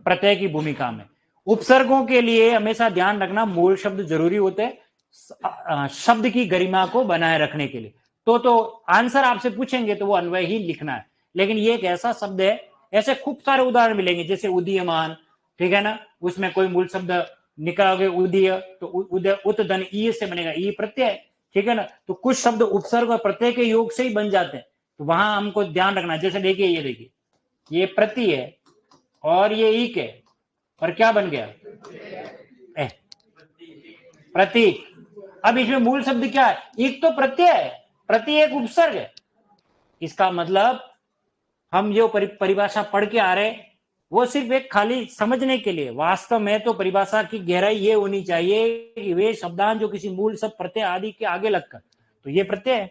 प्रत्यय की भूमिका में। उपसर्गों के लिए हमेशा ध्यान रखना मूल शब्द जरूरी होते हैं शब्द की गरिमा को बनाए रखने के लिए। तो आंसर आपसे पूछेंगे तो वो अन्वय ही लिखना है। लेकिन ये एक ऐसा शब्द है, ऐसे खूब सारे उदाहरण मिलेंगे, जैसे उदीयमान, ठीक है ना, उसमें कोई मूल शब्द निकालोगे उदीय तो उदय, उत्तधन ई से बनेगा, ई प्रत्यय, ठीक है ना। तो कुछ शब्द उपसर्ग और प्रत्यय के योग से ही बन जाते हैं, तो वहां हमको ध्यान रखना। जैसे देखिए, ये देखिए, ये प्रति है और ये ईक है, और क्या बन गया, प्रतीक। अब इसमें मूल शब्द क्या है, ईक तो प्रत्यय है, प्रति एक उपसर्ग है। इसका मतलब हम जो परिभाषा पढ़ के आ रहे, वो सिर्फ एक खाली समझने के लिए। वास्तव में तो परिभाषा की गहराई ये होनी चाहिए कि वे शब्दांश जो किसी मूल शब्द प्रत्यय आदि के आगे लगकर, तो ये प्रत्यय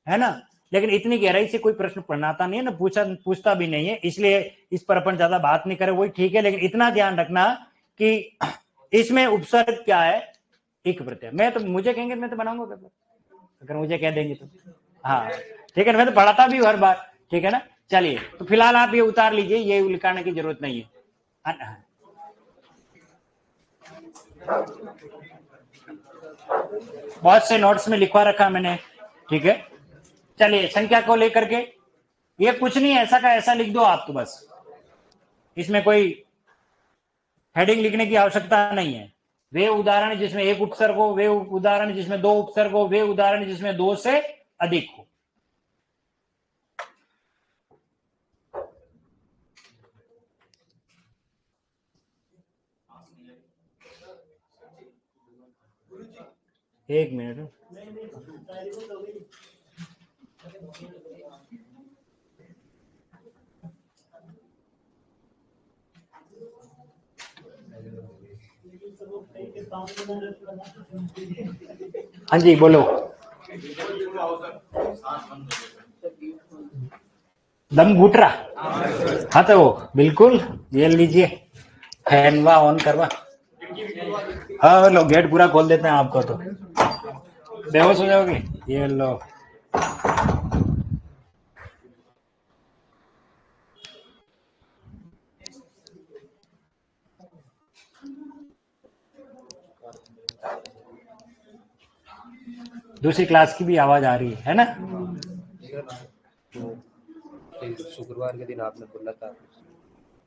है ना। लेकिन इतनी गहराई से कोई प्रश्न पढ़नाता नहीं है ना, पूछता भी नहीं है, इसलिए इस पर अपन ज्यादा बात नहीं करें, वही ठीक है। लेकिन इतना ध्यान रखना कि इसमें उपसर्ग क्या है, एक प्रत्यय। मैं तो, मुझे कहेंगे मैं तो बनाऊंगा पेपर, अगर मुझे कह देंगे तो। हाँ ठीक है, मैं तो पढ़ाता भी हर बार, ठीक है ना। चलिए, तो फिलहाल आप ये उतार लीजिए, ये लिखाने की जरूरत नहीं है। बहुत से नोट्स में लिखवा रखा मैंने, ठीक है। चलिए, संख्या को लेकर के ये कुछ नहीं, ऐसा का ऐसा लिख दो आप, तो बस इसमें कोई हेडिंग लिखने की आवश्यकता नहीं है। वे उदाहरण जिसमें एक उपसर्ग हो, वे उदाहरण जिसमें दो उपसर्ग हो, वे उदाहरण जिसमें दो से अधिक हो। एक मिनट, हाँ जी बोलो। दम घुट रहा, हाँ तो बिल्कुल ये लीजिए, फैनवा ऑन करवा। हाँ लो, गेट पूरा खोल देते हैं आपको, तो बेहोश हो जाओगे। ये लो, दूसरी क्लास की भी आवाज आ रही है ना। तो शुक्रवार के दिन आपने बोला था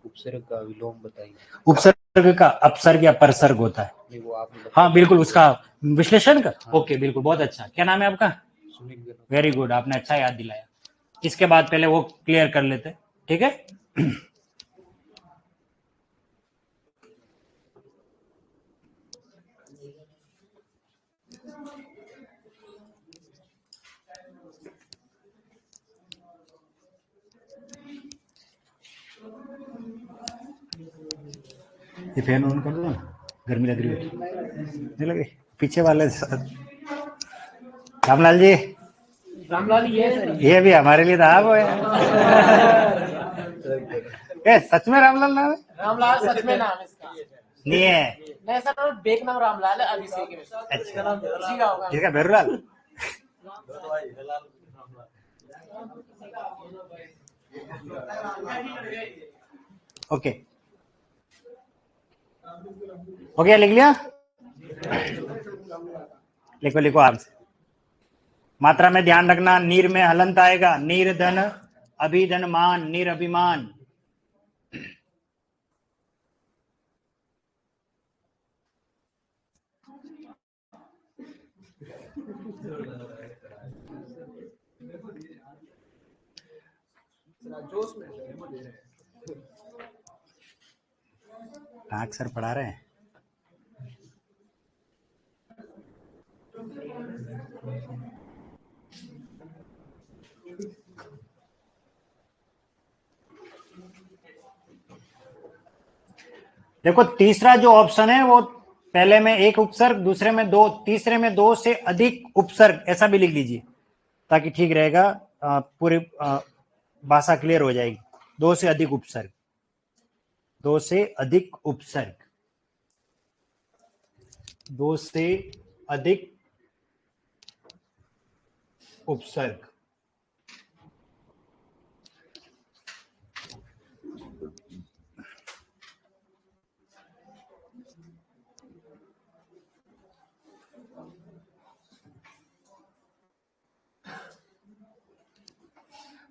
उपसर्ग का विलोम बताइए। उपसर्ग का अपसर्ग या परसर्ग होता है। नहीं, वो आपने हाँ बिल्कुल, उसका विश्लेषण का। ओके बिल्कुल, बहुत अच्छा। क्या नाम है आपका? सुनील। वेरी गुड, आपने अच्छा याद दिलाया। इसके बाद पहले वो क्लियर कर लेते, ठीक है। ये फैन ऑन कर दो ना, गर्मी लग रही है, नहीं लगे पीछे वाले। रामलाल जी, रामलाल ये भी हमारे लिए था वो है। ए, सच में रामलाल नाम है? रामलाल सच में नाम इसका नहीं है, नहीं सर, बेक नाम रामलाल है, अभिषेक है। अच्छा, उसी का होगा। किसका? बेरूलाल। ओके, हो गया, लिख लिया? लिखो लिखो आप। मात्रा में ध्यान रखना, नीर में हलंत आएगा, निर्धन अभिधन मान, निरभिमान। अक्सर पढ़ा रहे हैं। देखो, तीसरा जो ऑप्शन है वो पहले में एक उपसर्ग, दूसरे में दो, तीसरे में दो से अधिक उपसर्ग, ऐसा भी लिख लीजिए ताकि ठीक रहेगा, पूरी भाषा क्लियर हो जाएगी। दो से अधिक उपसर्ग, दो से अधिक उपसर्ग, दो से अधिक उपसर्ग।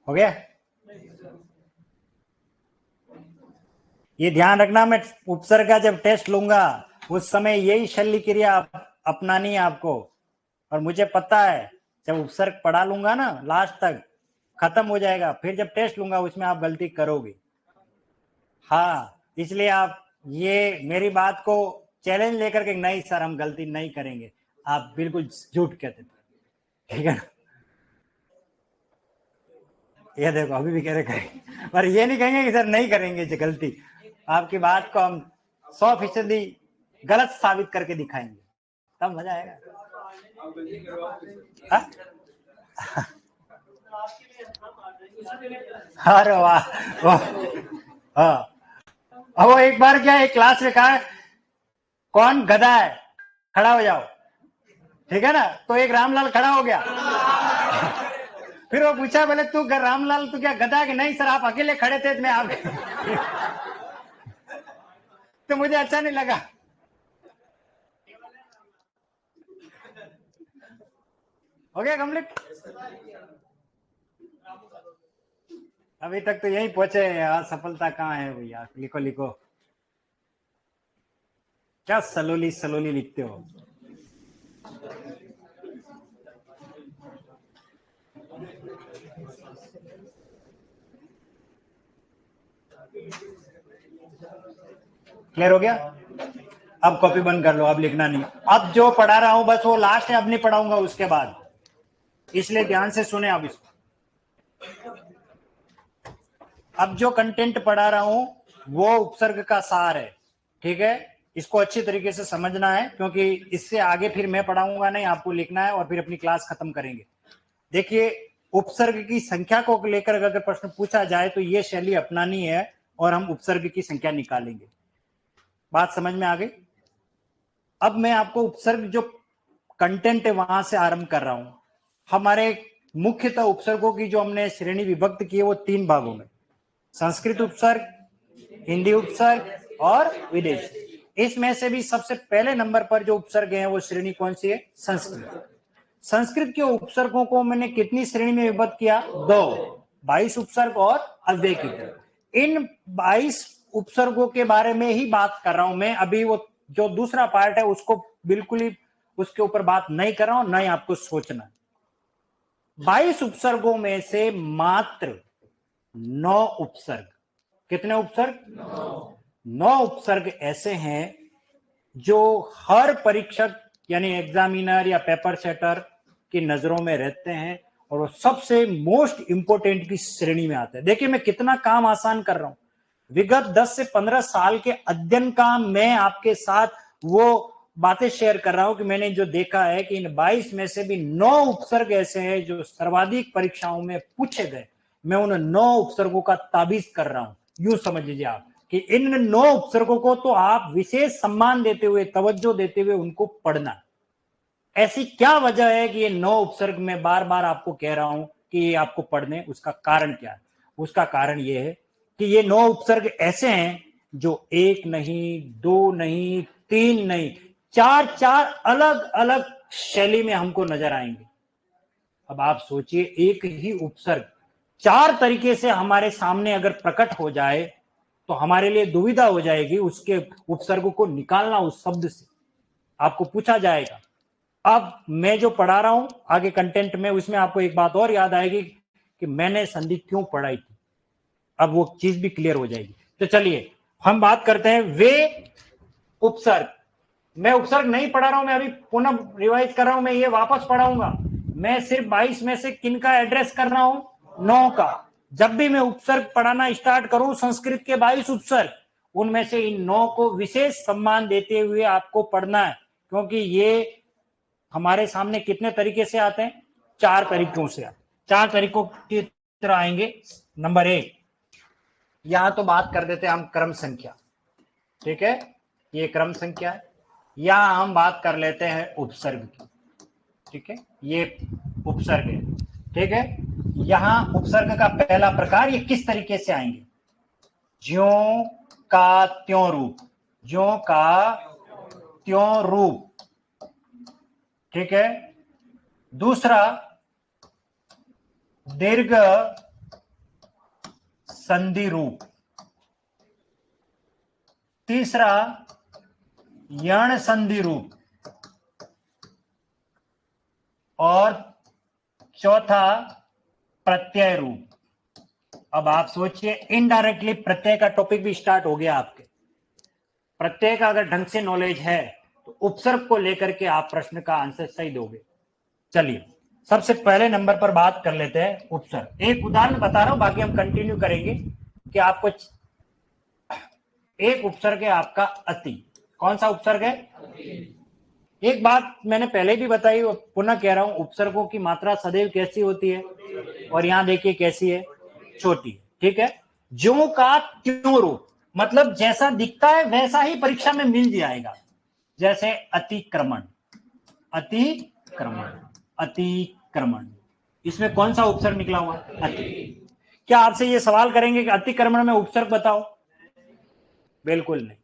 हो गया? ये ध्यान रखना, मैं उपसर्ग का जब टेस्ट लूंगा उस समय यही शल्य क्रिया अपनानी है आपको, और मुझे पता है जब उपसर्ग पढ़ा लूंगा ना लास्ट तक खत्म हो जाएगा, फिर जब टेस्ट लूंगा उसमें आप गलती करोगे। हाँ, इसलिए आप ये मेरी बात को चैलेंज लेकर के नहीं सर हम गलती नहीं करेंगे, आप बिल्कुल झूठ कहते थे, ठीक है ना। ये देखो अभी भी कह रहे करेंगे, पर ये नहीं कहेंगे कि सर नहीं करेंगे जो गलती। आपकी बात को हम 100% गलत साबित करके दिखाएंगे, तब मजा आएगा। हाँ? अरे वाह, हाँ। अब वो एक बार क्या एक क्लास में कहा कौन गधा है, खड़ा हो जाओ, ठीक है ना। तो एक रामलाल खड़ा हो गया। फिर वो पूछा बोले तू रामलाल तू क्या गधा कि नहीं सर आप अकेले खड़े थे मैं आप तो मुझे अच्छा नहीं लगा। हो गया कंप्लीट। अभी तक तो यही पहुंचे यार, सफलता कहाँ है भैया, लिखो लिखो, क्या सलोली सलोली लिखते हो। क्लियर हो गया। अब कॉपी बंद कर लो, अब लिखना नहीं। अब जो पढ़ा रहा हूं बस वो लास्ट है, अब नहीं पढ़ाऊंगा उसके बाद, इसलिए ध्यान से सुने आप इसको। अब जो कंटेंट पढ़ा रहा हूं वो उपसर्ग का सार है, ठीक है। इसको अच्छी तरीके से समझना है क्योंकि इससे आगे फिर मैं पढ़ाऊंगा नहीं, आपको लिखना है और फिर अपनी क्लास खत्म करेंगे। देखिए उपसर्ग की संख्या को लेकर अगर प्रश्न पूछा जाए तो ये शैली अपनानी है और हम उपसर्ग की संख्या निकालेंगे। बात समझ में आ गई। अब मैं आपको उपसर्ग जो कंटेंट है वहां से आरंभ कर रहा हूं। हमारे मुख्यतः उपसर्गों की जो हमने श्रेणी विभक्त की है वो 3 भागों में, संस्कृत उपसर्ग, हिंदी उपसर्ग और विदेशी। इसमें से भी सबसे पहले नंबर पर जो उपसर्ग है वो श्रेणी कौन सी है, संस्कृत। संस्कृत के उपसर्गों को मैंने कितनी श्रेणी में विभक्त किया, 2, 22 उपसर्ग और अव्यय की तरह। इन 22 उपसर्गों के बारे में ही बात कर रहा हूं मैं अभी, वो जो दूसरा पार्ट है उसको बिल्कुल ही उसके ऊपर बात नहीं कर रहा हूं, नहीं आपको सोचना। 22 उपसर्गों में से मात्र 9 उपसर्ग, कितने उपसर्ग, 9 उपसर्ग ऐसे हैं जो हर परीक्षक यानी एग्जामिनर या पेपर सेटर की नजरों में रहते हैं और वो सबसे मोस्ट इंपोर्टेंट की श्रेणी में आते हैं। देखिए मैं कितना काम आसान कर रहा हूं, विगत 10 से 15 साल के अध्ययन का मैं आपके साथ वो बातें शेयर कर रहा हूं कि मैंने जो देखा है कि इन 22 में से भी 9 उपसर्ग ऐसे हैं जो सर्वाधिक परीक्षाओं में पूछे गए। मैं उन 9 उपसर्गों का ताबीज कर रहा हूं, यूं समझ लीजिए आप कि इन 9 उपसर्गों को तो आप विशेष सम्मान देते हुए, तवज्जो देते हुए उनको पढ़ना। ऐसी क्या वजह है कि ये 9 उपसर्ग में बार बार आपको कह रहा हूं कि ये आपको पढ़ने, उसका कारण क्या है। उसका कारण ये है कि ये 9 उपसर्ग ऐसे हैं जो 1 नहीं, 2 नहीं, 3 नहीं, 4 अलग अलग शैली में हमको नजर आएंगे। अब आप सोचिए एक ही उपसर्ग 4 तरीके से हमारे सामने अगर प्रकट हो जाए तो हमारे लिए दुविधा हो जाएगी उसके उपसर्ग को निकालना उस शब्द से। आपको पूछा जाएगा, अब मैं जो पढ़ा रहा हूं आगे कंटेंट में, उसमें आपको एक बात और याद आएगी कि मैंने संधि क्यों पढ़ाई थी, अब वो चीज भी क्लियर हो जाएगी। तो चलिए हम बात करते हैं वे उपसर्ग। मैं उपसर्ग नहीं पढ़ा रहा हूं, मैं अभी पुनः रिवाइज कर रहा हूं, मैं ये वापस पढ़ाऊंगा। मैं सिर्फ 22 में से किन का एड्रेस कर रहा हूं, 9 का। जब भी मैं उपसर्ग पढ़ाना स्टार्ट करूं संस्कृत के 22 उपसर्ग, उनमें से इन 9 को विशेष सम्मान देते हुए आपको पढ़ना है क्योंकि ये हमारे सामने कितने तरीके से आते हैं, 4 तरीकों से आते। 4 तरीकों की तरह आएंगे। नंबर 1, यहां तो बात कर देते हैं हम क्रम संख्या, ठीक है, ये क्रम संख्या है। यहां हम बात कर लेते हैं उपसर्ग की, ठीक है, ये उपसर्ग है, ठीक है। यहां उपसर्ग का पहला प्रकार ये किस तरीके से आएंगे, ज्यों का त्यों रूप, ज्यों का त्यों रूप, ठीक है। दूसरा दीर्घ संधि रूप, तीसरा यण संधि रूप, और चौथा प्रत्यय रूप। अब आप सोचिए, इनडायरेक्टली प्रत्यय का टॉपिक भी स्टार्ट हो गया आपके। प्रत्यय का अगर ढंग से नॉलेज है तो उपसर्ग को लेकर के आप प्रश्न का आंसर सही दोगे। चलिए सबसे पहले नंबर पर बात कर लेते हैं उपसर्ग। एक उदाहरण बता रहा हूं, बाकी हम कंटिन्यू करेंगे कि आपको एक उपसर्ग है आपका अति। कौन सा उपसर्ग है? एक बात मैंने पहले भी बताई और पुनः कह रहा हूं, उपसर्गों की मात्रा सदैव कैसी होती है, और यहां देखिए कैसी है, छोटी। ठीक है, ज्यों का त्यों रूप, मतलब जैसा दिखता है वैसा ही परीक्षा में मिल जाएगा। जैसे अतिक्रमण, अतिक्रमण, अतिक्रमण, इसमें कौन सा उपसर्ग निकला हुआ? अति। क्या आपसे ये सवाल करेंगे कि अतिक्रमण में उपसर्ग बताओ? बिल्कुल नहीं।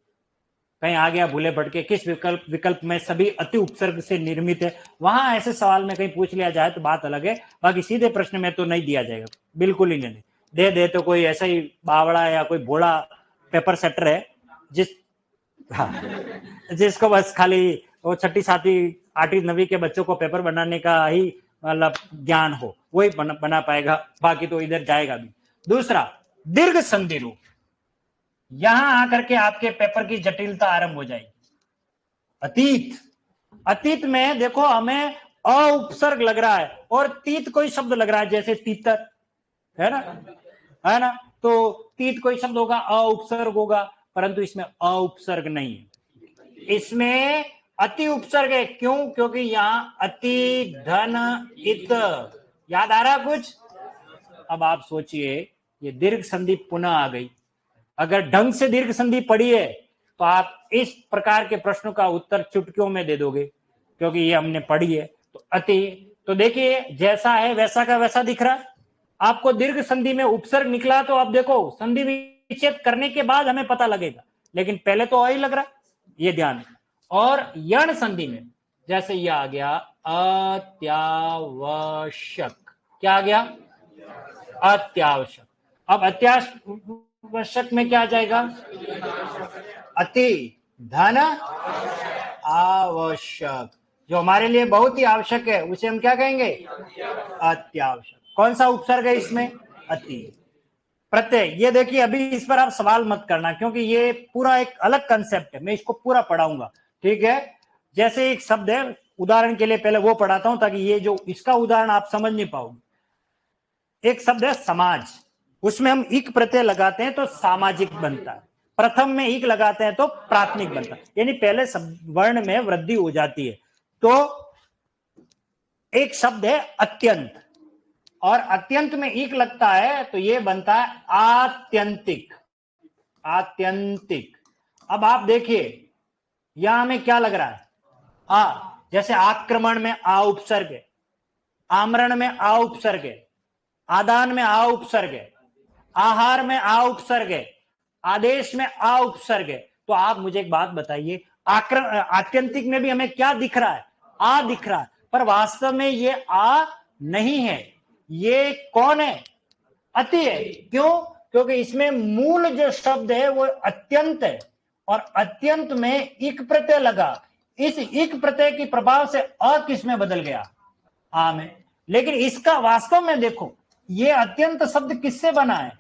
कहीं आ गया भूले भटके, किस विकल्प में सभी अति उपसर्ग से निर्मित है, वहां ऐसे सवाल में कहीं पूछ लिया जाए तो बात अलग है, बाकी सीधे प्रश्न में तो नहीं दिया जाएगा, बिल्कुल ही नहीं। दे तो कोई ऐसा ही बावड़ा या कोई भोला पेपर सेटर है जिसको बस खाली वो 6ठी 7वीं 8वीं 9वीं के बच्चों को पेपर बनाने का ही मतलब ज्ञान हो, वही बना पाएगा, बाकी तो इधर जाएगा भी। दूसरा, दीर्घ संधि रूप। यहां आकर के आपके पेपर की जटिलता आरंभ हो जाएगी। अतीत, अतीत में देखो हमें अ उपसर्ग लग रहा है और तीत कोई शब्द लग रहा है, जैसे तीतर है ना, तो तीत कोई शब्द होगा, अ उपसर्ग होगा, परंतु इसमें अ उपसर्ग नहीं है, इसमें अति उपसर्ग है। क्यों? क्योंकि यहां अति धन इत, याद आ रहा कुछ? अब आप सोचिए, ये दीर्घ संधि पुनः आ गई। अगर ढंग से दीर्घ संधि पढ़ी है तो आप इस प्रकार के प्रश्नों का उत्तर चुटकियों में दे दोगे, क्योंकि ये हमने पढ़ी है। तो अति, तो देखिए जैसा है वैसा का वैसा दिख रहा है आपको। दीर्घ संधि में उपसर्ग निकला तो आप देखो संधि विच्छेद करने के बाद हमें पता लगेगा, लेकिन पहले तो ही लग रहा है, ये ध्यान। और यण संधि में जैसे ये आ गया अत्यावश्यक, क्या आ गया? अत्यावश्यक। अब अत्यावश्यक में क्या आ जाएगा? अति धन आवश्यक, जो हमारे लिए बहुत ही आवश्यक है उसे हम क्या कहेंगे? अत्यावश्यक। कौन सा उपसर्ग है इसमें? अति। प्रत्यय, ये देखिए अभी इस पर आप सवाल मत करना, क्योंकि ये पूरा एक अलग कंसेप्ट है, मैं इसको पूरा पढ़ाऊंगा। ठीक है, जैसे एक शब्द है, उदाहरण के लिए पहले वो पढ़ाता हूं ताकि ये जो इसका उदाहरण आप समझ नहीं पाओगे। एक शब्द है समाज, उसमें हम इक प्रत्यय लगाते हैं तो सामाजिक बनता है, प्रथम में इक लगाते हैं तो प्राथमिक बनता है, यानी पहले वर्ण में वृद्धि हो जाती है। तो एक शब्द है अत्यंत, और अत्यंत में इक लगता है तो ये बनता है आत्यंतिक, आत्यंतिक। अब आप देखिए यहां में क्या लग रहा है? आ, जैसे आक्रमण में आ उपसर्ग है, आमरण में आ उपसर्ग है, आदान में आ उपसर्ग है, आहार में आ उपसर्ग है, आदेश में आ उपसर्ग है। तो आप मुझे एक बात बताइए, आत्यंतिक में भी हमें क्या दिख रहा है? आ दिख रहा है, पर वास्तव में ये आ नहीं है, ये कौन है? अति है। क्यों? क्योंकि इसमें मूल जो शब्द है वो अत्यंत है, और अत्यंत में इक प्रत्यय लगा, इस इक प्रत्यय के प्रभाव से अ किस में बदल गया? आ में। लेकिन इसका वास्तव में देखो, ये अत्यंत शब्द किससे बना है?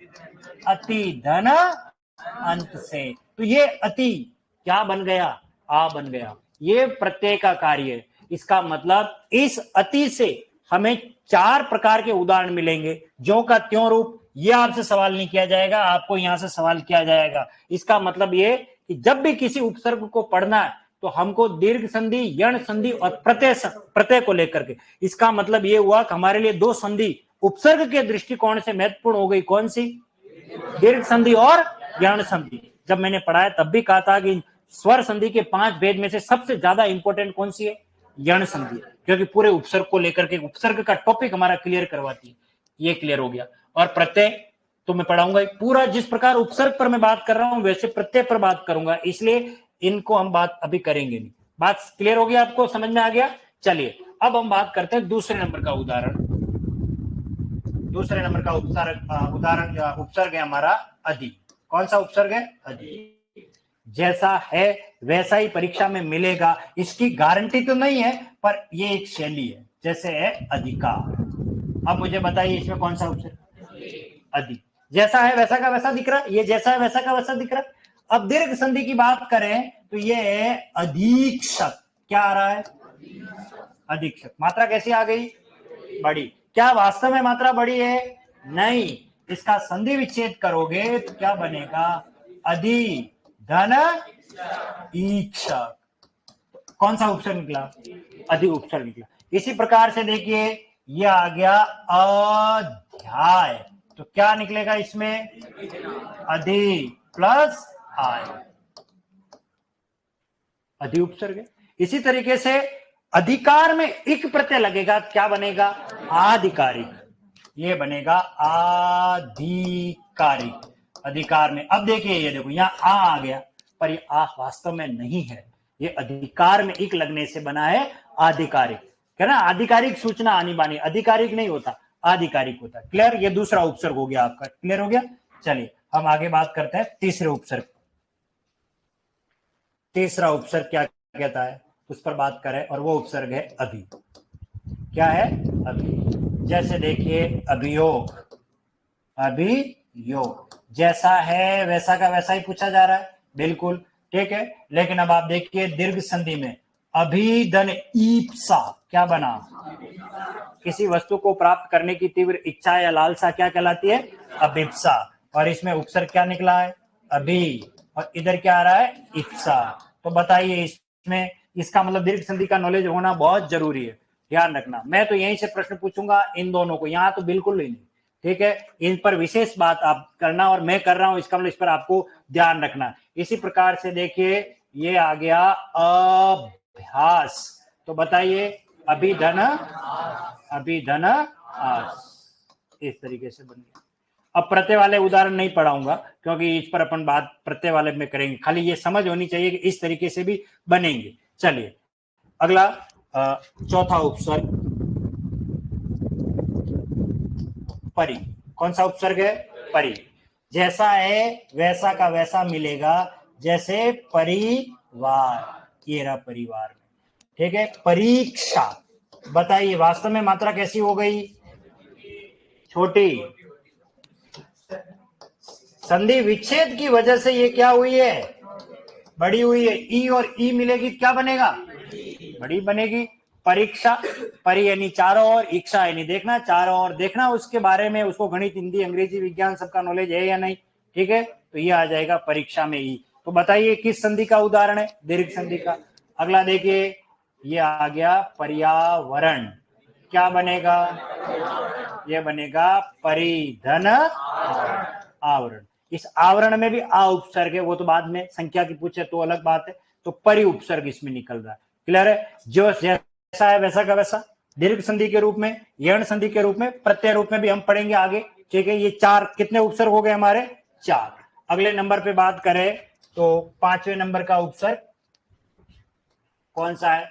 अति धन अंत से। तो ये अति क्या बन गया? आ बन गया। ये प्रत्यय का कार्य है। इसका मतलब इस अति से हमें 4 प्रकार के उदाहरण मिलेंगे। ज्यों का त्यों रूप, ये आपसे सवाल नहीं किया जाएगा, आपको यहां से सवाल किया जाएगा। इसका मतलब ये कि जब भी किसी उपसर्ग को पढ़ना है तो हमको दीर्घ संधि, यण संधि और प्रत्यय को लेकर के, इसका मतलब ये हुआ कि हमारे लिए 2 संधि उपसर्ग के दृष्टिकोण से महत्वपूर्ण हो गई। कौन सी? दीर्घ संधि और यण संधि। जब मैंने पढ़ाया तब भी कहा था कि स्वर संधि के 5 भेद में से सबसे ज्यादा इंपॉर्टेंट कौन सी है? यण संधि, क्योंकि पूरे उपसर्ग को लेकर के उपसर्ग का टॉपिक हमारा क्लियर करवाती है। ये क्लियर हो गया। और प्रत्यय तो मैं पढ़ाऊंगा पूरा, जिस प्रकार उपसर्ग पर मैं बात कर रहा हूं वैसे प्रत्यय पर बात करूंगा, इसलिए इनको हम बात अभी करेंगे नहीं। बात क्लियर हो गया? आपको समझ में आ गया? चलिए अब हम बात करते हैं दूसरे नंबर का उदाहरण। दूसरे नंबर का उपसर्ग है हमारा अधि। कौन सा उपसर्ग है? अधि। जैसा है वैसा ही परीक्षा में मिलेगा, इसकी गारंटी तो नहीं है, पर ये एक शैली है। जैसे है अधिकार। अब मुझे बताइए इसमें कौन सा उपसर्ग? अधि। जैसा है वैसा का वैसा दिख रहा है, ये जैसा है वैसा का वैसा दिख रहा है। अब दीर्घ संधि की बात करें तो ये है अधीक्षक। क्या आ रहा है? अधीक्षक। मात्रा कैसी आ गई? बड़ी। क्या वास्तव में मात्रा बड़ी है? नहीं। इसका संधि विच्छेद करोगे तो क्या बनेगा? अधि धन ईक्षक। कौन सा उपसर्ग निकला? अधि उपसर्ग निकला। इसी प्रकार से देखिए ये आ गया अध्याय, तो क्या निकलेगा इसमें? अधि प्लस आय, अधि उपसर्ग है। इसी तरीके से अधिकार में इक प्रत्यय लगेगा, क्या बनेगा? आधिकारिक। ये बनेगा आधिकारिक। अधिकार में, अब देखिए ये देखो यहां आ गया, पर ये आ वास्तव में नहीं है, ये अधिकार में इक लगने से बना है आधिकारिक, है ना? आधिकारिक सूचना आनी बानी, आधिकारिक नहीं होता, आधिकारिक होता। क्लियर? ये दूसरा उपसर्ग हो गया आपका। क्लियर हो गया? चलिए हम आगे बात करते हैं तीसरे उपसर्ग। तीसरा उपसर्ग क्या कहता है उस पर बात करें, और वो उपसर्ग है अभि। क्या है? अभि। जैसे देखिए अभियोग, अभियोग जैसा है वैसा का वैसा ही पूछा जा रहा है, बिल्कुल ठीक है। लेकिन अब आप देखिए दीर्घ संधि में अभिधन ईप्सा क्या बना? किसी वस्तु को प्राप्त करने की तीव्र इच्छा या लालसा क्या कहलाती है? अभिप्सा। और इसमें उपसर्ग क्या निकला है? अभि। और इधर क्या आ रहा है? इप्सा। तो बताइए इसमें इसका मतलब दीर्घ संधि का नॉलेज होना बहुत जरूरी है, ध्यान रखना। मैं तो यहीं से प्रश्न पूछूंगा इन दोनों को, यहां तो बिल्कुल ही नहीं, ठीक है? इन पर विशेष बात आप करना, और मैं कर रहा हूं इसका मतलब इस पर आपको ध्यान रखना। इसी प्रकार से देखिए ये आ गया अभ्यास, तो बताइए अभिधन, अभिधन आस, इस तरीके से बन गया। अब प्रत्यय वाले उदाहरण नहीं पढ़ाऊंगा क्योंकि इस पर अपन बात प्रत्यय वाले में करेंगे, खाली ये समझ होनी चाहिए कि इस तरीके से भी बनेंगे। चलिए अगला चौथा उपसर्ग परि। कौन सा उपसर्ग है? परि। जैसा है वैसा का वैसा मिलेगा, जैसे परिवार, ये रहा परिवार में, ठीक है? परीक्षा, बताइए वास्तव में मात्रा कैसी हो गई? छोटी। संधि विच्छेद की वजह से ये क्या हुई है? बड़ी हुई है। ई और ई मिलेगी क्या बनेगा? बड़ी बनेगी। परीक्षा, परि यानी चारों ओर, इच्छा यानी देखना, चारों ओर देखना, उसके बारे में उसको गणित, हिंदी, अंग्रेजी, विज्ञान सबका नॉलेज है या नहीं? ठीक है, तो ये आ जाएगा परीक्षा में ई। तो बताइए किस संधि का उदाहरण है? दीर्घ संधि का। अगला देखिए ये आ गया पर्यावरण, क्या बनेगा? ये बनेगा परिधन आवरण। इस आवरण में भी आ उपसर्ग है, वो तो बाद में संख्या की पूछे तो अलग बात है। तो परि उपसर्ग इसमें निकल रहा है। क्लियर है? जो जैसा है वैसा का वैसा, दीर्घ संधि के रूप में, यण संधि के रूप में, प्रत्यय रूप में भी हम पढ़ेंगे आगे, ठीक है? ये चार कितने उपसर्ग हो गए हमारे? चार। अगले नंबर पे बात करें तो पांचवें नंबर का उपसर्ग कौन सा है?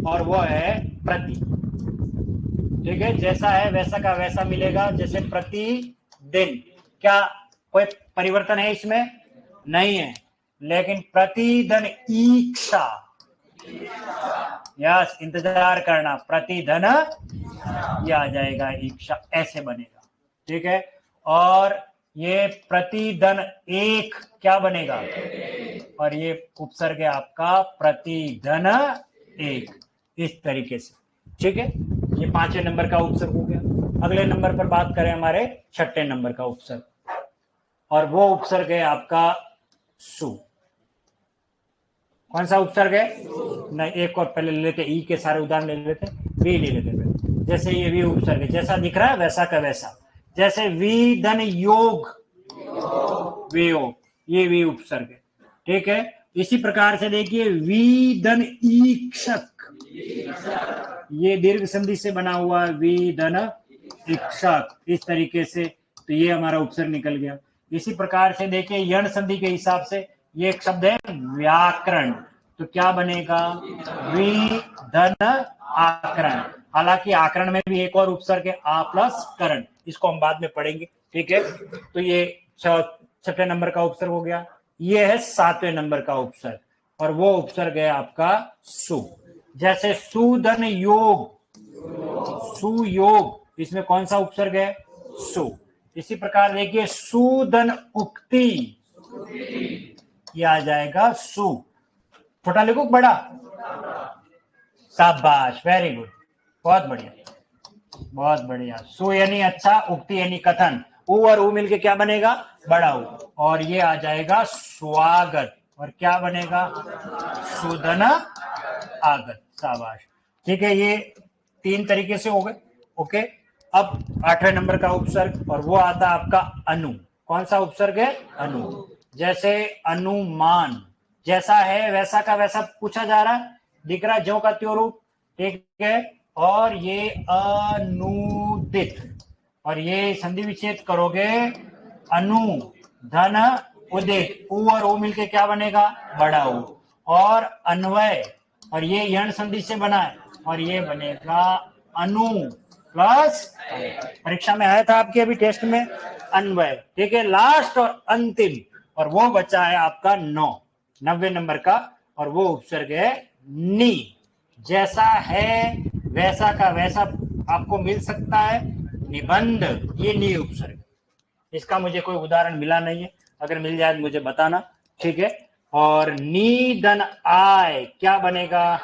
और वो है प्रति, ठीक है? जैसा है वैसा का वैसा मिलेगा, जैसे प्रतिदिन। क्या कोई परिवर्तन है इसमें? नहीं है। लेकिन प्रतिधन ईक्षा, यस, इंतजार करना, प्रतिधन ये आ जाएगा ईक्षा, ऐसे बनेगा, ठीक है? और ये प्रतिधन एक क्या बनेगा? और ये उपसर्ग है आपका प्रतिधन एक, इस तरीके से, ठीक है? ये पांचवें नंबर का उपसर्ग हो गया। अगले नंबर पर बात करें हमारे छठे नंबर का उपसर्ग, और वो उपसर्ग है आपका सु। कौन सा उपसर्ग है? नहीं, एक और पहले ले लेते, ई के सारे उदाहरण ले लेते, वी ले लेते पहले। जैसे ये वी उपसर्ग है, जैसा दिख रहा है वैसा का वैसा, जैसे वी धन योग, वियोग, ये वी उपसर्ग है, ठीक है? इसी प्रकार से देखिए वी धन ईक्षक, ये दीर्घ संधि से बना हुआ वी धन इक्षक, इस तरीके से, तो ये हमारा उपसर्ग निकल गया। इसी प्रकार से देखिए यण संधि के हिसाब से ये एक शब्द है व्याकरण, तो क्या बनेगा? वी धन आकरण। हालांकि आकरण में भी एक और उपसर्ग है आ प्लस करण, इसको हम बाद में पढ़ेंगे, ठीक है? तो ये छठे नंबर का उपसर्ग हो गया। ये है सातवें नंबर का उपसर्ग, और वो उपसर्ग है आपका सु। जैसे सुधन योग, सुयोग, इसमें कौन सा उपसर्ग है? सु। इसी प्रकार देखिए सुदन उक्ति, ये आ जाएगा सु। छोटा लिखो बड़ा? शाबाश, वेरी गुड, बहुत बढ़िया, बहुत बढ़िया। सु यानी अच्छा, उक्ति यानी कथन, उ और उ मिलके क्या बनेगा? बड़ा उ, और ये आ जाएगा स्वागत, और क्या बनेगा? सुदन आगत। शाबाश, ठीक है, ये 3 तरीके से हो गए। ओके, अब 8वें नंबर का उपसर्ग, और वो आता है आपका अनु। कौन सा उपसर्ग है? अनु। जैसे अनुमान, जैसा है वैसा का वैसा पूछा जा रहा है, दिख रहा है ज्यों का त्यों रूप, ठीक है। और ये अनुदित, और ये संधि विच्छेद करोगे, अनु धन उदित, उ और उ मिलके क्या बनेगा? बड़ा उ। और अन्वय, और ये यण संधि से बना है, और ये बनेगा अनु प्लस, परीक्षा में आया था आपके अभी टेस्ट में, अन्वय, ठीक है। लास्ट और अंतिम, और वो बचा है आपका 90 नंबर का, और वो उपसर्ग है नी। जैसा है वैसा का वैसा आपको मिल सकता है, निबंध, ये नी उपसर्ग। इसका मुझे कोई उदाहरण मिला नहीं है, अगर मिल जाए मुझे बताना, ठीक है। और नीदन आय क्या बनेगा?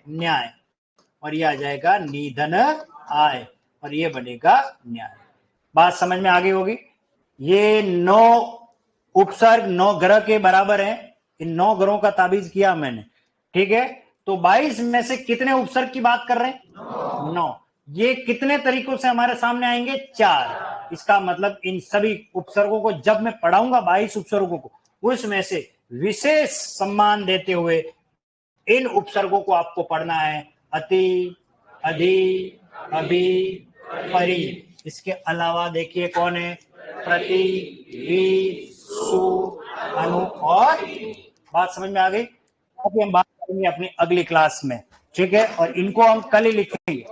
न्याय, और ये आ जाएगा निधन आय, और ये बनेगा न्याय। बात समझ में आ गई होगी। ये 9 उपसर्ग 9 ग्रह के बराबर हैं, इन 9 ग्रहों का ताबीज किया मैंने, ठीक है। तो 22 में से कितने उपसर्ग की बात कर रहे हैं? 9। ये कितने तरीकों से हमारे सामने आएंगे? 4। इसका मतलब इन सभी उपसर्गों को जब मैं पढ़ाऊंगा, 22 उपसर्गों को, उसमें से विशेष सम्मान देते हुए इन उपसर्गों को आपको पढ़ना है। अति, अधि, अभि, परि। इसके अलावा देखिए कौन है? प्रति, वि, सु, अनु और। बात समझ में आ गई? अभी हम बात करेंगे अपनी अगली क्लास में, ठीक है। और इनको हम कल ही लिखेंगे।